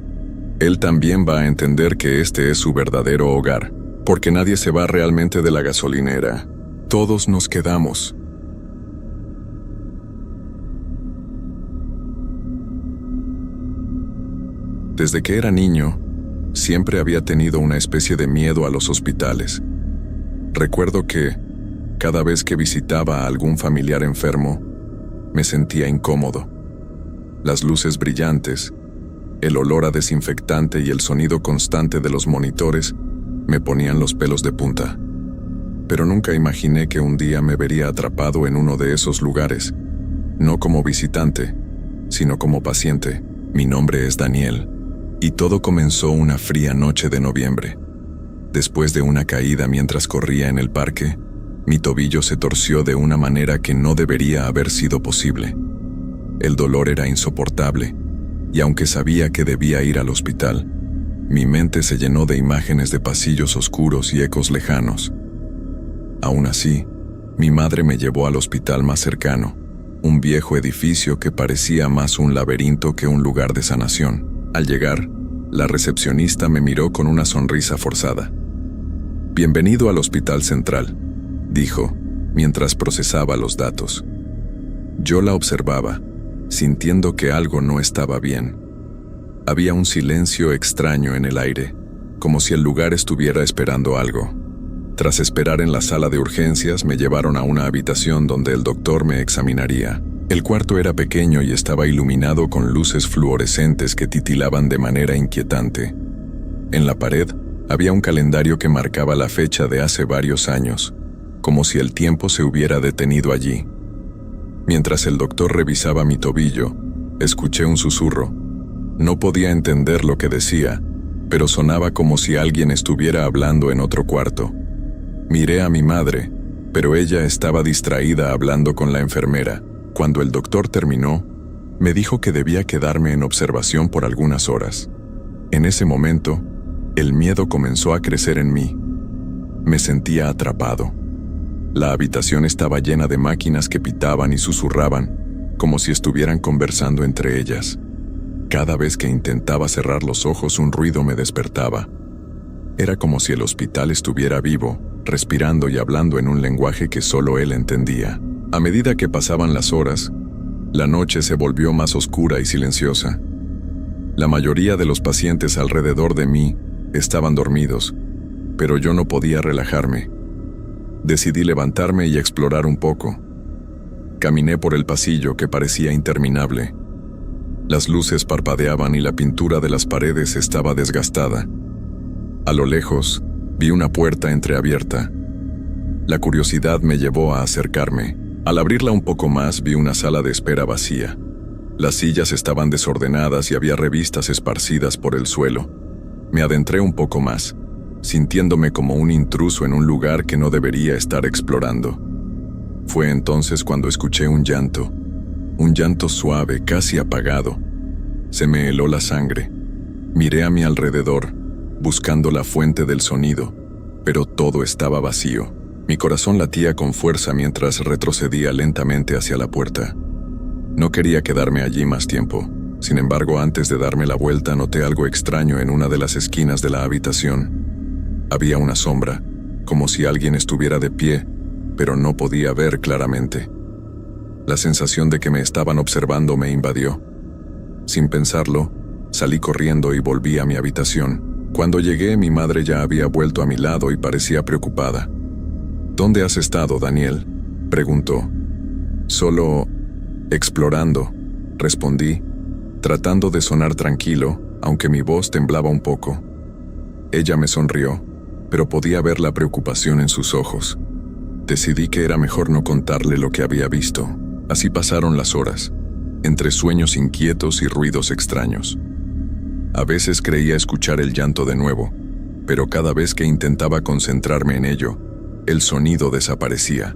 Speaker 1: él también va a entender que este es su verdadero hogar, porque nadie se va realmente de la gasolinera. Todos nos quedamos. Desde que era niño, siempre había tenido una especie de miedo a los hospitales. Recuerdo que, cada vez que visitaba a algún familiar enfermo, me sentía incómodo. Las luces brillantes, el olor a desinfectante y el sonido constante de los monitores me ponían los pelos de punta. Pero nunca imaginé que un día me vería atrapado en uno de esos lugares, no como visitante, sino como paciente. Mi nombre es Daniel, y todo comenzó una fría noche de noviembre. Después de una caída mientras corría en el parque, mi tobillo se torció de una manera que no debería haber sido posible. El dolor era insoportable, y aunque sabía que debía ir al hospital, mi mente se llenó de imágenes de pasillos oscuros y ecos lejanos. Aún así, mi madre me llevó al hospital más cercano, un viejo edificio que parecía más un laberinto que un lugar de sanación. Al llegar, la recepcionista me miró con una sonrisa forzada. «Bienvenido al Hospital Central», dijo, mientras procesaba los datos. Yo la observaba, sintiendo que algo no estaba bien. Había un silencio extraño en el aire, como si el lugar estuviera esperando algo. Tras esperar en la sala de urgencias, me llevaron a una habitación donde el doctor me examinaría. El cuarto era pequeño y estaba iluminado con luces fluorescentes que titilaban de manera inquietante. En la pared había un calendario que marcaba la fecha de hace varios años, como si el tiempo se hubiera detenido allí. Mientras el doctor revisaba mi tobillo, escuché un susurro. No podía entender lo que decía, pero sonaba como si alguien estuviera hablando en otro cuarto. Miré a mi madre, pero ella estaba distraída hablando con la enfermera. Cuando el doctor terminó, me dijo que debía quedarme en observación por algunas horas. En ese momento, el miedo comenzó a crecer en mí. Me sentía atrapado. La habitación estaba llena de máquinas que pitaban y susurraban, como si estuvieran conversando entre ellas. Cada vez que intentaba cerrar los ojos, un ruido me despertaba. Era como si el hospital estuviera vivo, respirando y hablando en un lenguaje que solo él entendía. A medida que pasaban las horas, la noche se volvió más oscura y silenciosa. La mayoría de los pacientes alrededor de mí estaban dormidos, pero yo no podía relajarme. Decidí levantarme y explorar un poco. Caminé por el pasillo que parecía interminable. Las luces parpadeaban y la pintura de las paredes estaba desgastada. A lo lejos, vi una puerta entreabierta. La curiosidad me llevó a acercarme. Al abrirla un poco más, vi una sala de espera vacía. Las sillas estaban desordenadas y había revistas esparcidas por el suelo. Me adentré un poco más, sintiéndome como un intruso en un lugar que no debería estar explorando. Fue entonces cuando escuché un llanto suave, casi apagado. Se me heló la sangre. Miré a mi alrededor, buscando la fuente del sonido, pero todo estaba vacío. Mi corazón latía con fuerza mientras retrocedía lentamente hacia la puerta. No quería quedarme allí más tiempo. Sin embargo, antes de darme la vuelta, noté algo extraño en una de las esquinas de la habitación. Había una sombra, como si alguien estuviera de pie, pero no podía ver claramente. La sensación de que me estaban observando me invadió. Sin pensarlo, salí corriendo y volví a mi habitación. Cuando llegué, mi madre ya había vuelto a mi lado y parecía preocupada. «¿Dónde has estado, Daniel?», preguntó. «Solo explorando», respondí, tratando de sonar tranquilo, aunque mi voz temblaba un poco. Ella me sonrió, pero podía ver la preocupación en sus ojos. Decidí que era mejor no contarle lo que había visto. Así pasaron las horas, entre sueños inquietos y ruidos extraños. A veces creía escuchar el llanto de nuevo, pero cada vez que intentaba concentrarme en ello, el sonido desaparecía.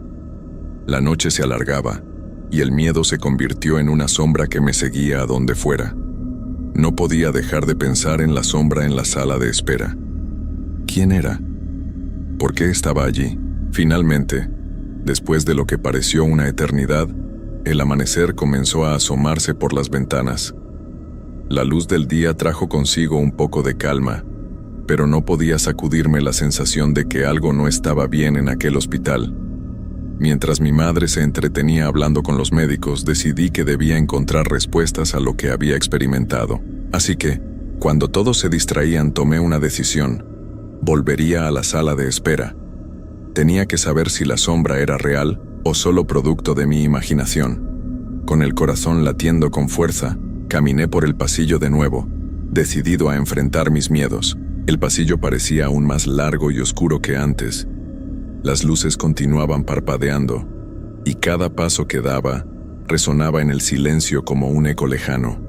Speaker 1: La noche se alargaba, y el miedo se convirtió en una sombra que me seguía a donde fuera. No podía dejar de pensar en la sombra en la sala de espera. ¿Quién era? ¿Por qué estaba allí? Finalmente, después de lo que pareció una eternidad, el amanecer comenzó a asomarse por las ventanas. La luz del día trajo consigo un poco de calma, pero no podía sacudirme la sensación de que algo no estaba bien en aquel hospital. Mientras mi madre se entretenía hablando con los médicos, decidí que debía encontrar respuestas a lo que había experimentado. Así que, cuando todos se distraían, tomé una decisión. Volvería a la sala de espera. Tenía que saber si la sombra era real o solo producto de mi imaginación. Con el corazón latiendo con fuerza, caminé por el pasillo de nuevo, decidido a enfrentar mis miedos. El pasillo parecía aún más largo y oscuro que antes. Las luces continuaban parpadeando, y cada paso que daba resonaba en el silencio como un eco lejano.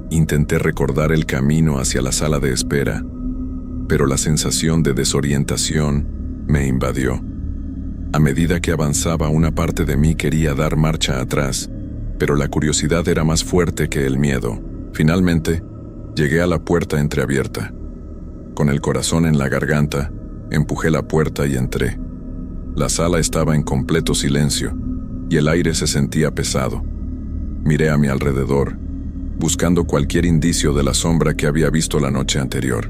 Speaker 1: Intenté recordar el camino hacia la sala de espera, pero la sensación de desorientación me invadió. A medida que avanzaba, una parte de mí quería dar marcha atrás, pero la curiosidad era más fuerte que el miedo. Finalmente, llegué a la puerta entreabierta. Con el corazón en la garganta, empujé la puerta y entré. La sala estaba en completo silencio, y el aire se sentía pesado. Miré a mi alrededor, buscando cualquier indicio de la sombra que había visto la noche anterior.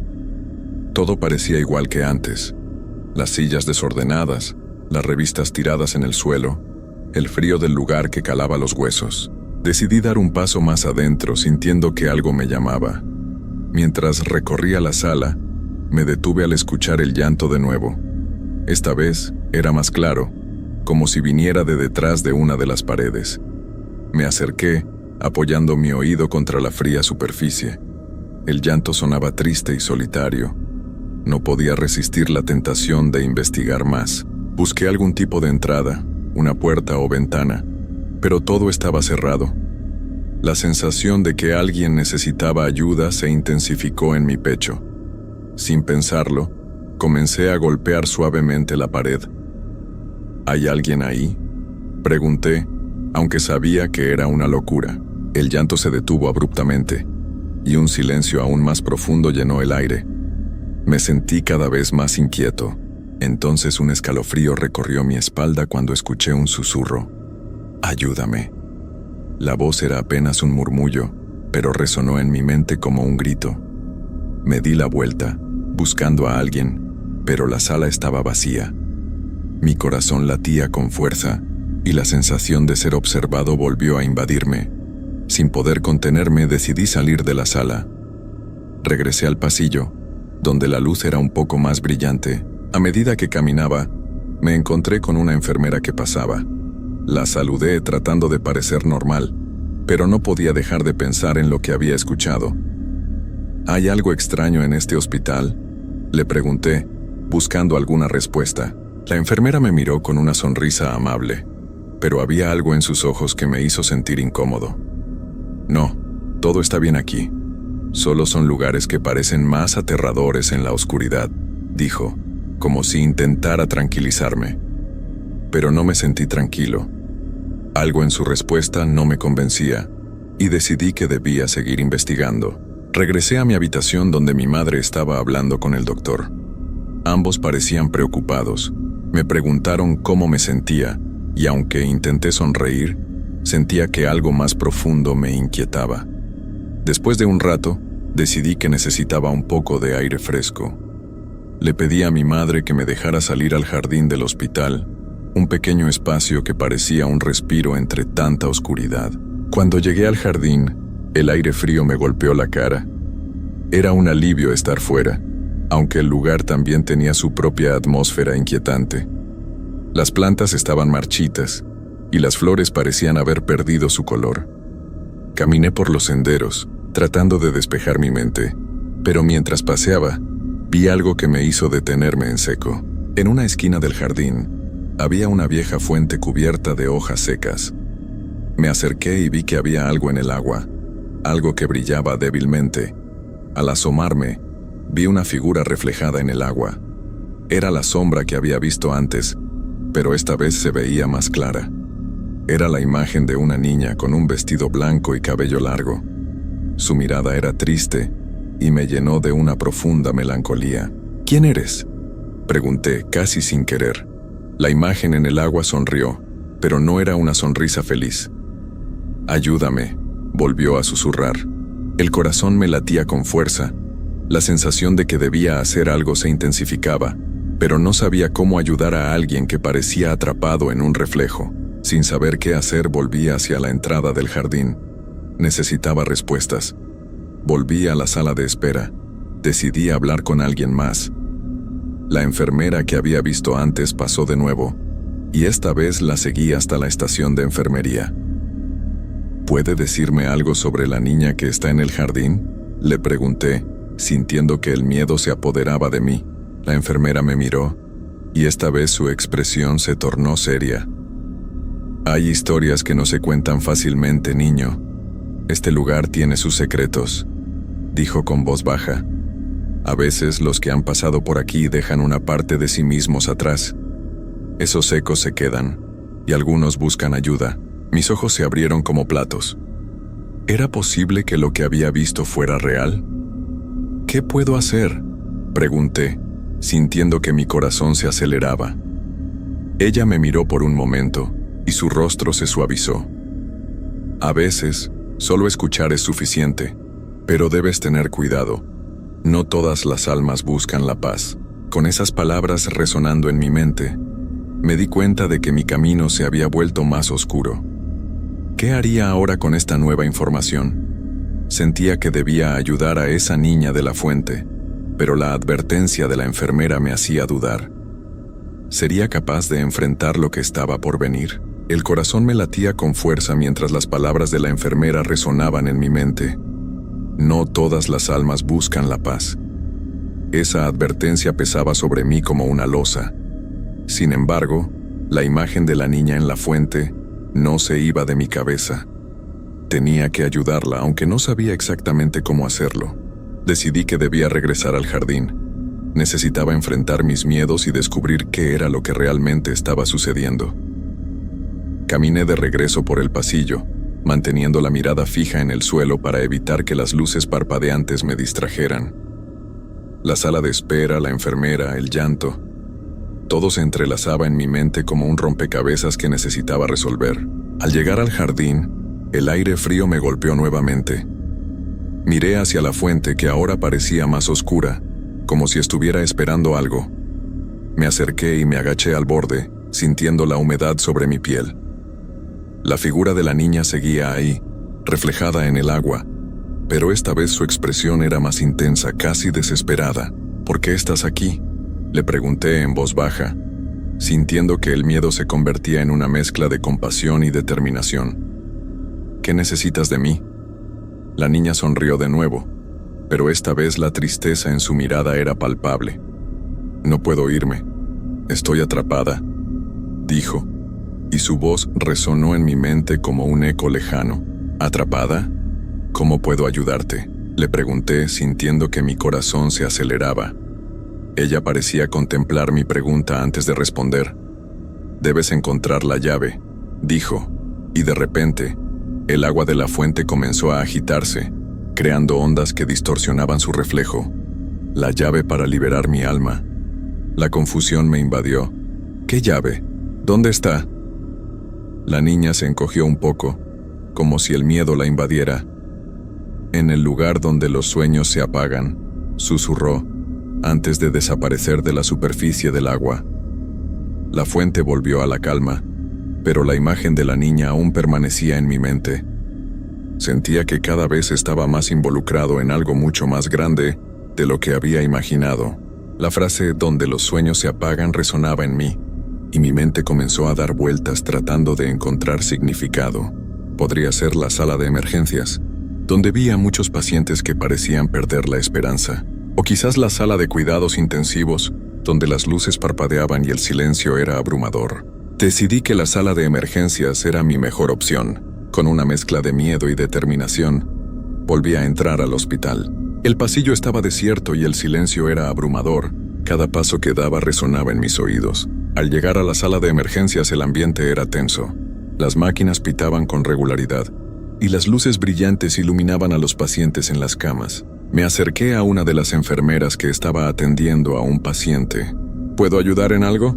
Speaker 1: Todo parecía igual que antes. Las sillas desordenadas, las revistas tiradas en el suelo, el frío del lugar que calaba los huesos. Decidí dar un paso más adentro, sintiendo que algo me llamaba. Mientras recorría la sala, me detuve al escuchar el llanto de nuevo. Esta vez era más claro, como si viniera de detrás de una de las paredes. Me acerqué, apoyando mi oído contra la fría superficie. El llanto sonaba triste y solitario. No podía resistir la tentación de investigar más. Busqué algún tipo de entrada, una puerta o ventana, pero todo estaba cerrado. La sensación de que alguien necesitaba ayuda se intensificó en mi pecho. Sin pensarlo, comencé a golpear suavemente la pared. ¿Hay alguien ahí?, pregunté, aunque sabía que era una locura. El llanto se detuvo abruptamente, y un silencio aún más profundo llenó el aire. Me sentí cada vez más inquieto. Entonces un escalofrío recorrió mi espalda cuando escuché un susurro. «Ayúdame». La voz era apenas un murmullo, pero resonó en mi mente como un grito. Me di la vuelta, buscando a alguien, pero la sala estaba vacía. Mi corazón latía con fuerza, y la sensación de ser observado volvió a invadirme. Sin poder contenerme, decidí salir de la sala. Regresé al pasillo, donde la luz era un poco más brillante. A medida que caminaba, me encontré con una enfermera que pasaba. La saludé tratando de parecer normal, pero no podía dejar de pensar en lo que había escuchado. ¿Hay algo extraño en este hospital?, le pregunté, buscando alguna respuesta. La enfermera me miró con una sonrisa amable, pero había algo en sus ojos que me hizo sentir incómodo. No, todo está bien aquí. Solo son lugares que parecen más aterradores en la oscuridad, dijo, como si intentara tranquilizarme. Pero no me sentí tranquilo. Algo en su respuesta no me convencía, y decidí que debía seguir investigando. Regresé a mi habitación donde mi madre estaba hablando con el doctor. Ambos parecían preocupados. Me preguntaron cómo me sentía, y aunque intenté sonreír, sentía que algo más profundo me inquietaba. Después de un rato, decidí que necesitaba un poco de aire fresco. Le pedí a mi madre que me dejara salir al jardín del hospital, un pequeño espacio que parecía un respiro entre tanta oscuridad. Cuando llegué al jardín, el aire frío me golpeó la cara. Era un alivio estar fuera, aunque el lugar también tenía su propia atmósfera inquietante. Las plantas estaban marchitas, y las flores parecían haber perdido su color. Caminé por los senderos, tratando de despejar mi mente, pero mientras paseaba, vi algo que me hizo detenerme en seco. En una esquina del jardín, había una vieja fuente cubierta de hojas secas. Me acerqué y vi que había algo en el agua, algo que brillaba débilmente. Al asomarme, vi una figura reflejada en el agua. Era la sombra que había visto antes, pero esta vez se veía más clara. Era la imagen de una niña con un vestido blanco y cabello largo. Su mirada era triste y me llenó de una profunda melancolía. ¿Quién eres?, pregunté, casi sin querer. La imagen en el agua sonrió, pero no era una sonrisa feliz. «Ayúdame», volvió a susurrar. El corazón me latía con fuerza. La sensación de que debía hacer algo se intensificaba, pero no sabía cómo ayudar a alguien que parecía atrapado en un reflejo. Sin saber qué hacer, volví hacia la entrada del jardín. Necesitaba respuestas. Volví a la sala de espera. Decidí hablar con alguien más. La enfermera que había visto antes pasó de nuevo, y esta vez la seguí hasta la estación de enfermería. ¿Puede decirme algo sobre la niña que está en el jardín?, le pregunté, sintiendo que el miedo se apoderaba de mí. La enfermera me miró, y esta vez su expresión se tornó seria. «Hay historias que no se cuentan fácilmente, niño. Este lugar tiene sus secretos», dijo con voz baja. «A veces los que han pasado por aquí dejan una parte de sí mismos atrás. Esos ecos se quedan, y algunos buscan ayuda». Mis ojos se abrieron como platos. ¿Era posible que lo que había visto fuera real? ¿Qué puedo hacer?, pregunté, sintiendo que mi corazón se aceleraba. Ella me miró por un momento, y su rostro se suavizó. «A veces, solo escuchar es suficiente, pero debes tener cuidado. No todas las almas buscan la paz». Con esas palabras resonando en mi mente, me di cuenta de que mi camino se había vuelto más oscuro. ¿Qué haría ahora con esta nueva información? Sentía que debía ayudar a esa niña de la fuente, pero la advertencia de la enfermera me hacía dudar. ¿Sería capaz de enfrentar lo que estaba por venir? El corazón me latía con fuerza mientras las palabras de la enfermera resonaban en mi mente. No todas las almas buscan la paz. Esa advertencia pesaba sobre mí como una losa. Sin embargo, la imagen de la niña en la fuente no se iba de mi cabeza. Tenía que ayudarla, aunque no sabía exactamente cómo hacerlo. Decidí que debía regresar al jardín. Necesitaba enfrentar mis miedos y descubrir qué era lo que realmente estaba sucediendo. Caminé de regreso por el pasillo, manteniendo la mirada fija en el suelo para evitar que las luces parpadeantes me distrajeran. La sala de espera, la enfermera, el llanto. Todo se entrelazaba en mi mente como un rompecabezas que necesitaba resolver. Al llegar al jardín, el aire frío me golpeó nuevamente. Miré hacia la fuente que ahora parecía más oscura, como si estuviera esperando algo. Me acerqué y me agaché al borde, sintiendo la humedad sobre mi piel. La figura de la niña seguía ahí, reflejada en el agua, pero esta vez su expresión era más intensa, casi desesperada. ¿Por qué estás aquí?, le pregunté en voz baja, sintiendo que el miedo se convertía en una mezcla de compasión y determinación. ¿Qué necesitas de mí? La niña sonrió de nuevo, pero esta vez la tristeza en su mirada era palpable. No puedo irme. Estoy atrapada, dijo, y su voz resonó en mi mente como un eco lejano. ¿Atrapada? ¿Cómo puedo ayudarte?, le pregunté, sintiendo que mi corazón se aceleraba. Ella parecía contemplar mi pregunta antes de responder. Debes encontrar la llave, dijo, y de repente, el agua de la fuente comenzó a agitarse, creando ondas que distorsionaban su reflejo. La llave para liberar mi alma. La confusión me invadió. ¿Qué llave? ¿Dónde está? La niña se encogió un poco, como si el miedo la invadiera. En el lugar donde los sueños se apagan, susurró, antes de desaparecer de la superficie del agua. La fuente volvió a la calma, pero la imagen de la niña aún permanecía en mi mente. Sentía que cada vez estaba más involucrado en algo mucho más grande de lo que había imaginado. La frase «donde los sueños se apagan» resonaba en mí, y mi mente comenzó a dar vueltas tratando de encontrar significado. Podría ser la sala de emergencias, donde vi a muchos pacientes que parecían perder la esperanza. O quizás la sala de cuidados intensivos, donde las luces parpadeaban y el silencio era abrumador. Decidí que la sala de emergencias era mi mejor opción. Con una mezcla de miedo y determinación, volví a entrar al hospital. El pasillo estaba desierto y el silencio era abrumador. Cada paso que daba resonaba en mis oídos. Al llegar a la sala de emergencias, el ambiente era tenso. Las máquinas pitaban con regularidad, y las luces brillantes iluminaban a los pacientes en las camas. Me acerqué a una de las enfermeras que estaba atendiendo a un paciente. ¿Puedo ayudar en algo?,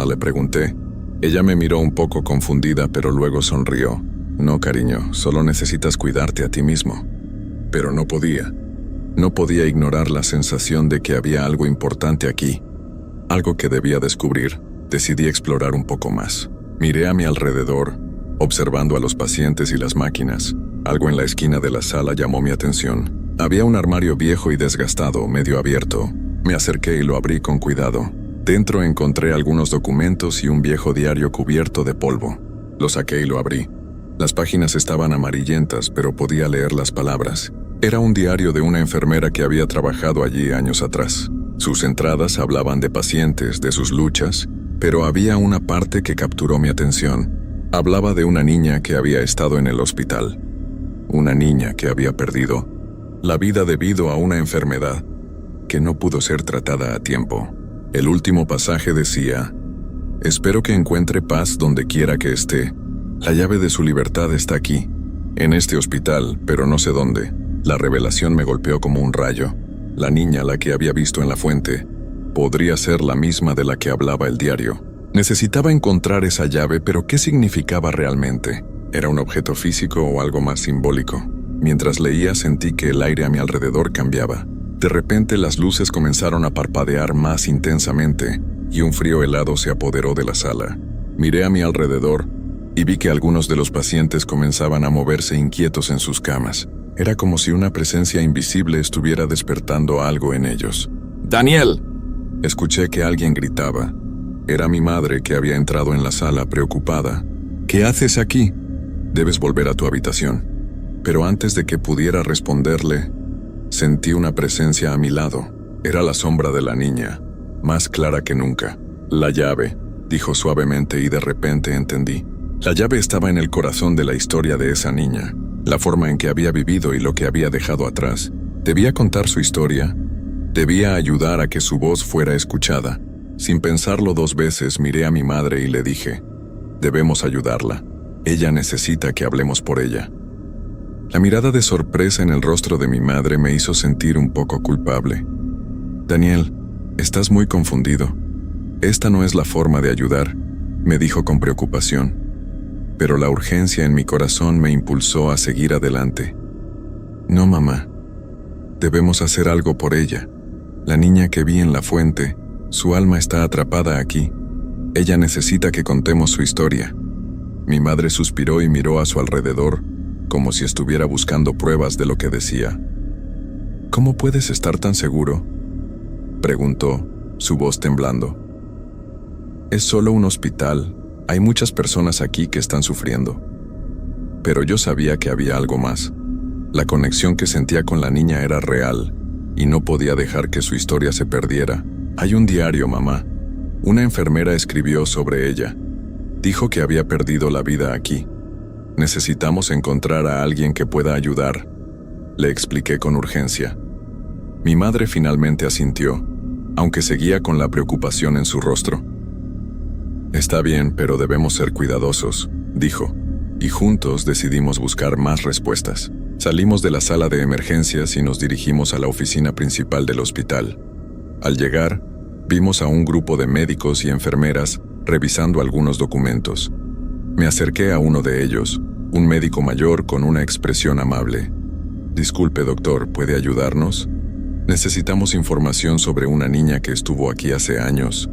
Speaker 1: le pregunté. Ella me miró un poco confundida, pero luego sonrió. No, cariño, solo necesitas cuidarte a ti mismo. Pero no podía. No podía ignorar la sensación de que había algo importante aquí, algo que debía descubrir. Decidí explorar un poco más. Miré a mi alrededor, observando a los pacientes y las máquinas. Algo en la esquina de la sala llamó mi atención. Había un armario viejo y desgastado, medio abierto. Me acerqué y lo abrí con cuidado. Dentro encontré algunos documentos y un viejo diario cubierto de polvo. Lo saqué y lo abrí. Las páginas estaban amarillentas, pero podía leer las palabras. Era un diario de una enfermera que había trabajado allí años atrás. Sus entradas hablaban de pacientes, de sus luchas, pero había una parte que capturó mi atención. Hablaba de una niña que había estado en el hospital. Una niña que había perdido la vida debido a una enfermedad que no pudo ser tratada a tiempo. El último pasaje decía: «Espero que encuentre paz donde quiera que esté. La llave de su libertad está aquí, en este hospital, pero no sé dónde». La revelación me golpeó como un rayo. La niña, la que había visto en la fuente, podría ser la misma de la que hablaba el diario. Necesitaba encontrar esa llave, pero ¿qué significaba realmente? ¿Era un objeto físico o algo más simbólico? Mientras leía, sentí que el aire a mi alrededor cambiaba. De repente las luces comenzaron a parpadear más intensamente y un frío helado se apoderó de la sala. Miré a mi alrededor y vi que algunos de los pacientes comenzaban a moverse inquietos en sus camas. Era como si una presencia invisible estuviera despertando algo en ellos. «¡Daniel!», escuché que alguien gritaba. Era mi madre, que había entrado en la sala preocupada. «¿Qué haces aquí?». «Debes volver a tu habitación». Pero antes de que pudiera responderle, sentí una presencia a mi lado. Era la sombra de la niña, más clara que nunca. «La llave», dijo suavemente, y de repente entendí. La llave estaba en el corazón de la historia de esa niña, la forma en que había vivido y lo que había dejado atrás. Debía contar su historia, debía ayudar a que su voz fuera escuchada. Sin pensarlo dos veces, miré a mi madre y le dije: «Debemos ayudarla. Ella necesita que hablemos por ella». La mirada de sorpresa en el rostro de mi madre me hizo sentir un poco culpable. «Daniel, estás muy confundido. Esta no es la forma de ayudar», me dijo con preocupación. Pero la urgencia en mi corazón me impulsó a seguir adelante. «No, mamá. Debemos hacer algo por ella. La niña que vi en la fuente, su alma está atrapada aquí. Ella necesita que contemos su historia». Mi madre suspiró y miró a su alrededor, como si estuviera buscando pruebas de lo que decía. ¿Cómo puedes estar tan seguro?, preguntó, su voz temblando. Es solo un hospital. Hay muchas personas aquí que están sufriendo. Pero yo sabía que había algo más. La conexión que sentía con la niña era real, y no podía dejar que su historia se perdiera. Hay un diario, mamá. Una enfermera escribió sobre ella. Dijo que había perdido la vida aquí. Necesitamos encontrar a alguien que pueda ayudar, le expliqué con urgencia. Mi madre finalmente asintió, aunque seguía con la preocupación en su rostro. Está bien, pero debemos ser cuidadosos, dijo, y juntos decidimos buscar más respuestas. Salimos de la sala de emergencias y nos dirigimos a la oficina principal del hospital. Al llegar, vimos a un grupo de médicos y enfermeras revisando algunos documentos. Me acerqué a uno de ellos, un médico mayor con una expresión amable. Disculpe, doctor, ¿puede ayudarnos? Necesitamos información sobre una niña que estuvo aquí hace años.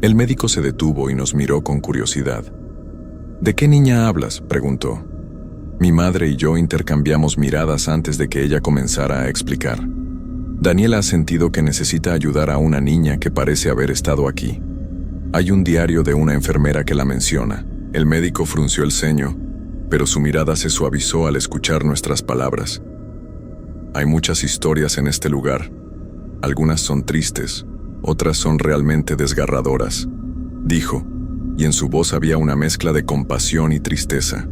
Speaker 1: El médico se detuvo y nos miró con curiosidad. ¿De qué niña hablas?, preguntó. Mi madre y yo intercambiamos miradas antes de que ella comenzara a explicar. Daniela ha sentido que necesita ayudar a una niña que parece haber estado aquí. Hay un diario de una enfermera que la menciona. El médico frunció el ceño, pero su mirada se suavizó al escuchar nuestras palabras. Hay muchas historias en este lugar. Algunas son tristes, otras son realmente desgarradoras, dijo, y en su voz había una mezcla de compasión y tristeza.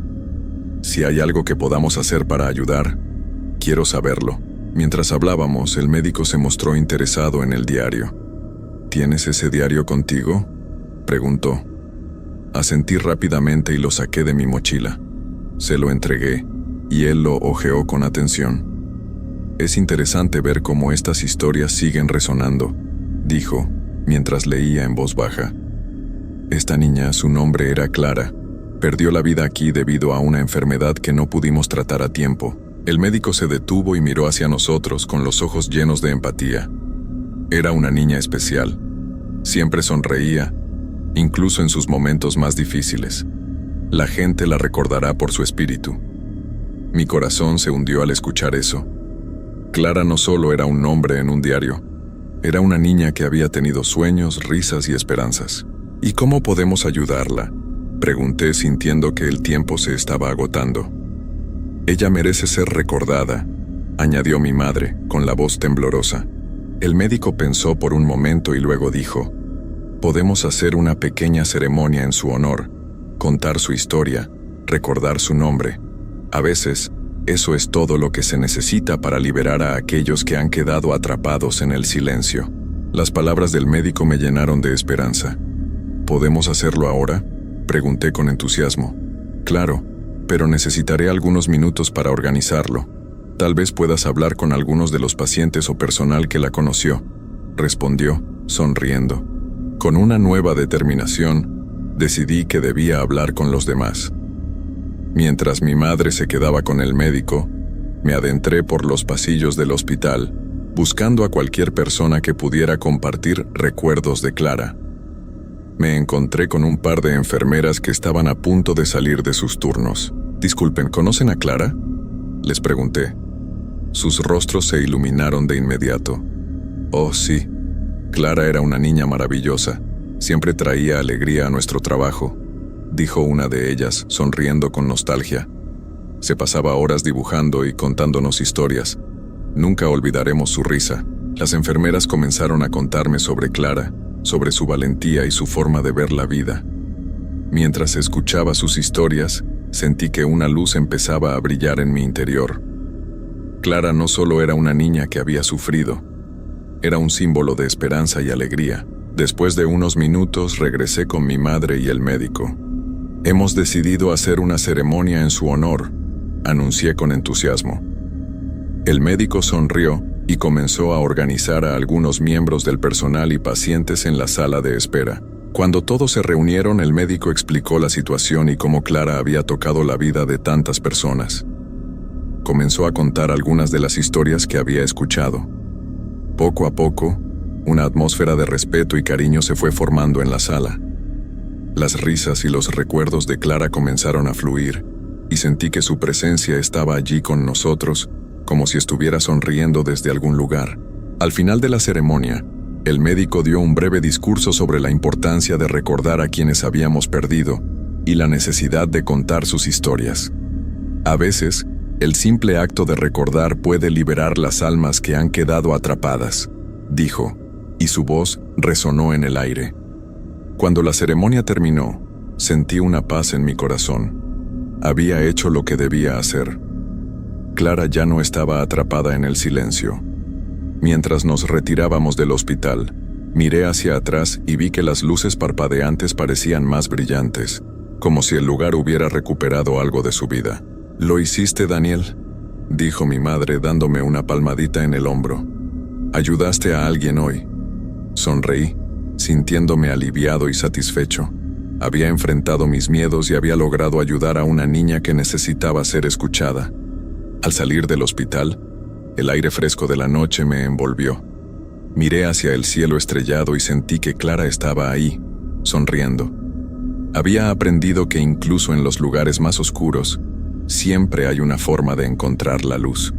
Speaker 1: Si hay algo que podamos hacer para ayudar, quiero saberlo. Mientras hablábamos, el médico se mostró interesado en el diario. ¿Tienes ese diario contigo?, preguntó. Asentí rápidamente y lo saqué de mi mochila. Se lo entregué, y él lo hojeó con atención. Es interesante ver cómo estas historias siguen resonando, dijo, mientras leía en voz baja. Esta niña, su nombre era Clara, perdió la vida aquí debido a una enfermedad que no pudimos tratar a tiempo. El médico se detuvo y miró hacia nosotros con los ojos llenos de empatía. Era una niña especial. Siempre sonreía, incluso en sus momentos más difíciles. La gente la recordará por su espíritu. Mi corazón se hundió al escuchar eso. Clara no solo era un nombre en un diario, era una niña que había tenido sueños, risas y esperanzas. ¿Y cómo podemos ayudarla?, pregunté sintiendo que el tiempo se estaba agotando. Ella merece ser recordada, añadió mi madre, con la voz temblorosa. El médico pensó por un momento y luego dijo, podemos hacer una pequeña ceremonia en su honor, contar su historia, recordar su nombre. A veces, eso es todo lo que se necesita para liberar a aquellos que han quedado atrapados en el silencio. Las palabras del médico me llenaron de esperanza. ¿Podemos hacerlo ahora?, pregunté con entusiasmo. Claro, pero necesitaré algunos minutos para organizarlo. Tal vez puedas hablar con algunos de los pacientes o personal que la conoció, respondió, sonriendo. Con una nueva determinación, decidí que debía hablar con los demás. Mientras mi madre se quedaba con el médico, me adentré por los pasillos del hospital, buscando a cualquier persona que pudiera compartir recuerdos de Clara. Me encontré con un par de enfermeras que estaban a punto de salir de sus turnos. Disculpen, ¿conocen a Clara?, les pregunté. Sus rostros se iluminaron de inmediato. Oh, sí. Clara era una niña maravillosa. Siempre traía alegría a nuestro trabajo, dijo una de ellas, sonriendo con nostalgia. Se pasaba horas dibujando y contándonos historias. Nunca olvidaremos su risa. Las enfermeras comenzaron a contarme sobre Clara, sobre su valentía y su forma de ver la vida. Mientras escuchaba sus historias, sentí que una luz empezaba a brillar en mi interior. Clara no solo era una niña que había sufrido, era un símbolo de esperanza y alegría. Después de unos minutos regresé con mi madre y el médico. Hemos decidido hacer una ceremonia en su honor, anuncié con entusiasmo. El médico sonrió y comenzó a organizar a algunos miembros del personal y pacientes en la sala de espera. Cuando todos se reunieron, el médico explicó la situación y cómo Clara había tocado la vida de tantas personas. Comenzó a contar algunas de las historias que había escuchado. Poco a poco, una atmósfera de respeto y cariño se fue formando en la sala. Las risas y los recuerdos de Clara comenzaron a fluir, y sentí que su presencia estaba allí con nosotros, como si estuviera sonriendo desde algún lugar. Al final de la ceremonia, el médico dio un breve discurso sobre la importancia de recordar a quienes habíamos perdido y la necesidad de contar sus historias. A veces, el simple acto de recordar puede liberar las almas que han quedado atrapadas, dijo, y su voz resonó en el aire. Cuando la ceremonia terminó, sentí una paz en mi corazón. Había hecho lo que debía hacer. Clara ya no estaba atrapada en el silencio. Mientras nos retirábamos del hospital, miré hacia atrás y vi que las luces parpadeantes parecían más brillantes, como si el lugar hubiera recuperado algo de su vida. «¿Lo hiciste, Daniel?», dijo mi madre dándome una palmadita en el hombro. «Ayudaste a alguien hoy». Sonreí, sintiéndome aliviado y satisfecho. Había enfrentado mis miedos y había logrado ayudar a una niña que necesitaba ser escuchada. Al salir del hospital, el aire fresco de la noche me envolvió. Miré hacia el cielo estrellado y sentí que Clara estaba ahí, sonriendo. Había aprendido que incluso en los lugares más oscuros, siempre hay una forma de encontrar la luz.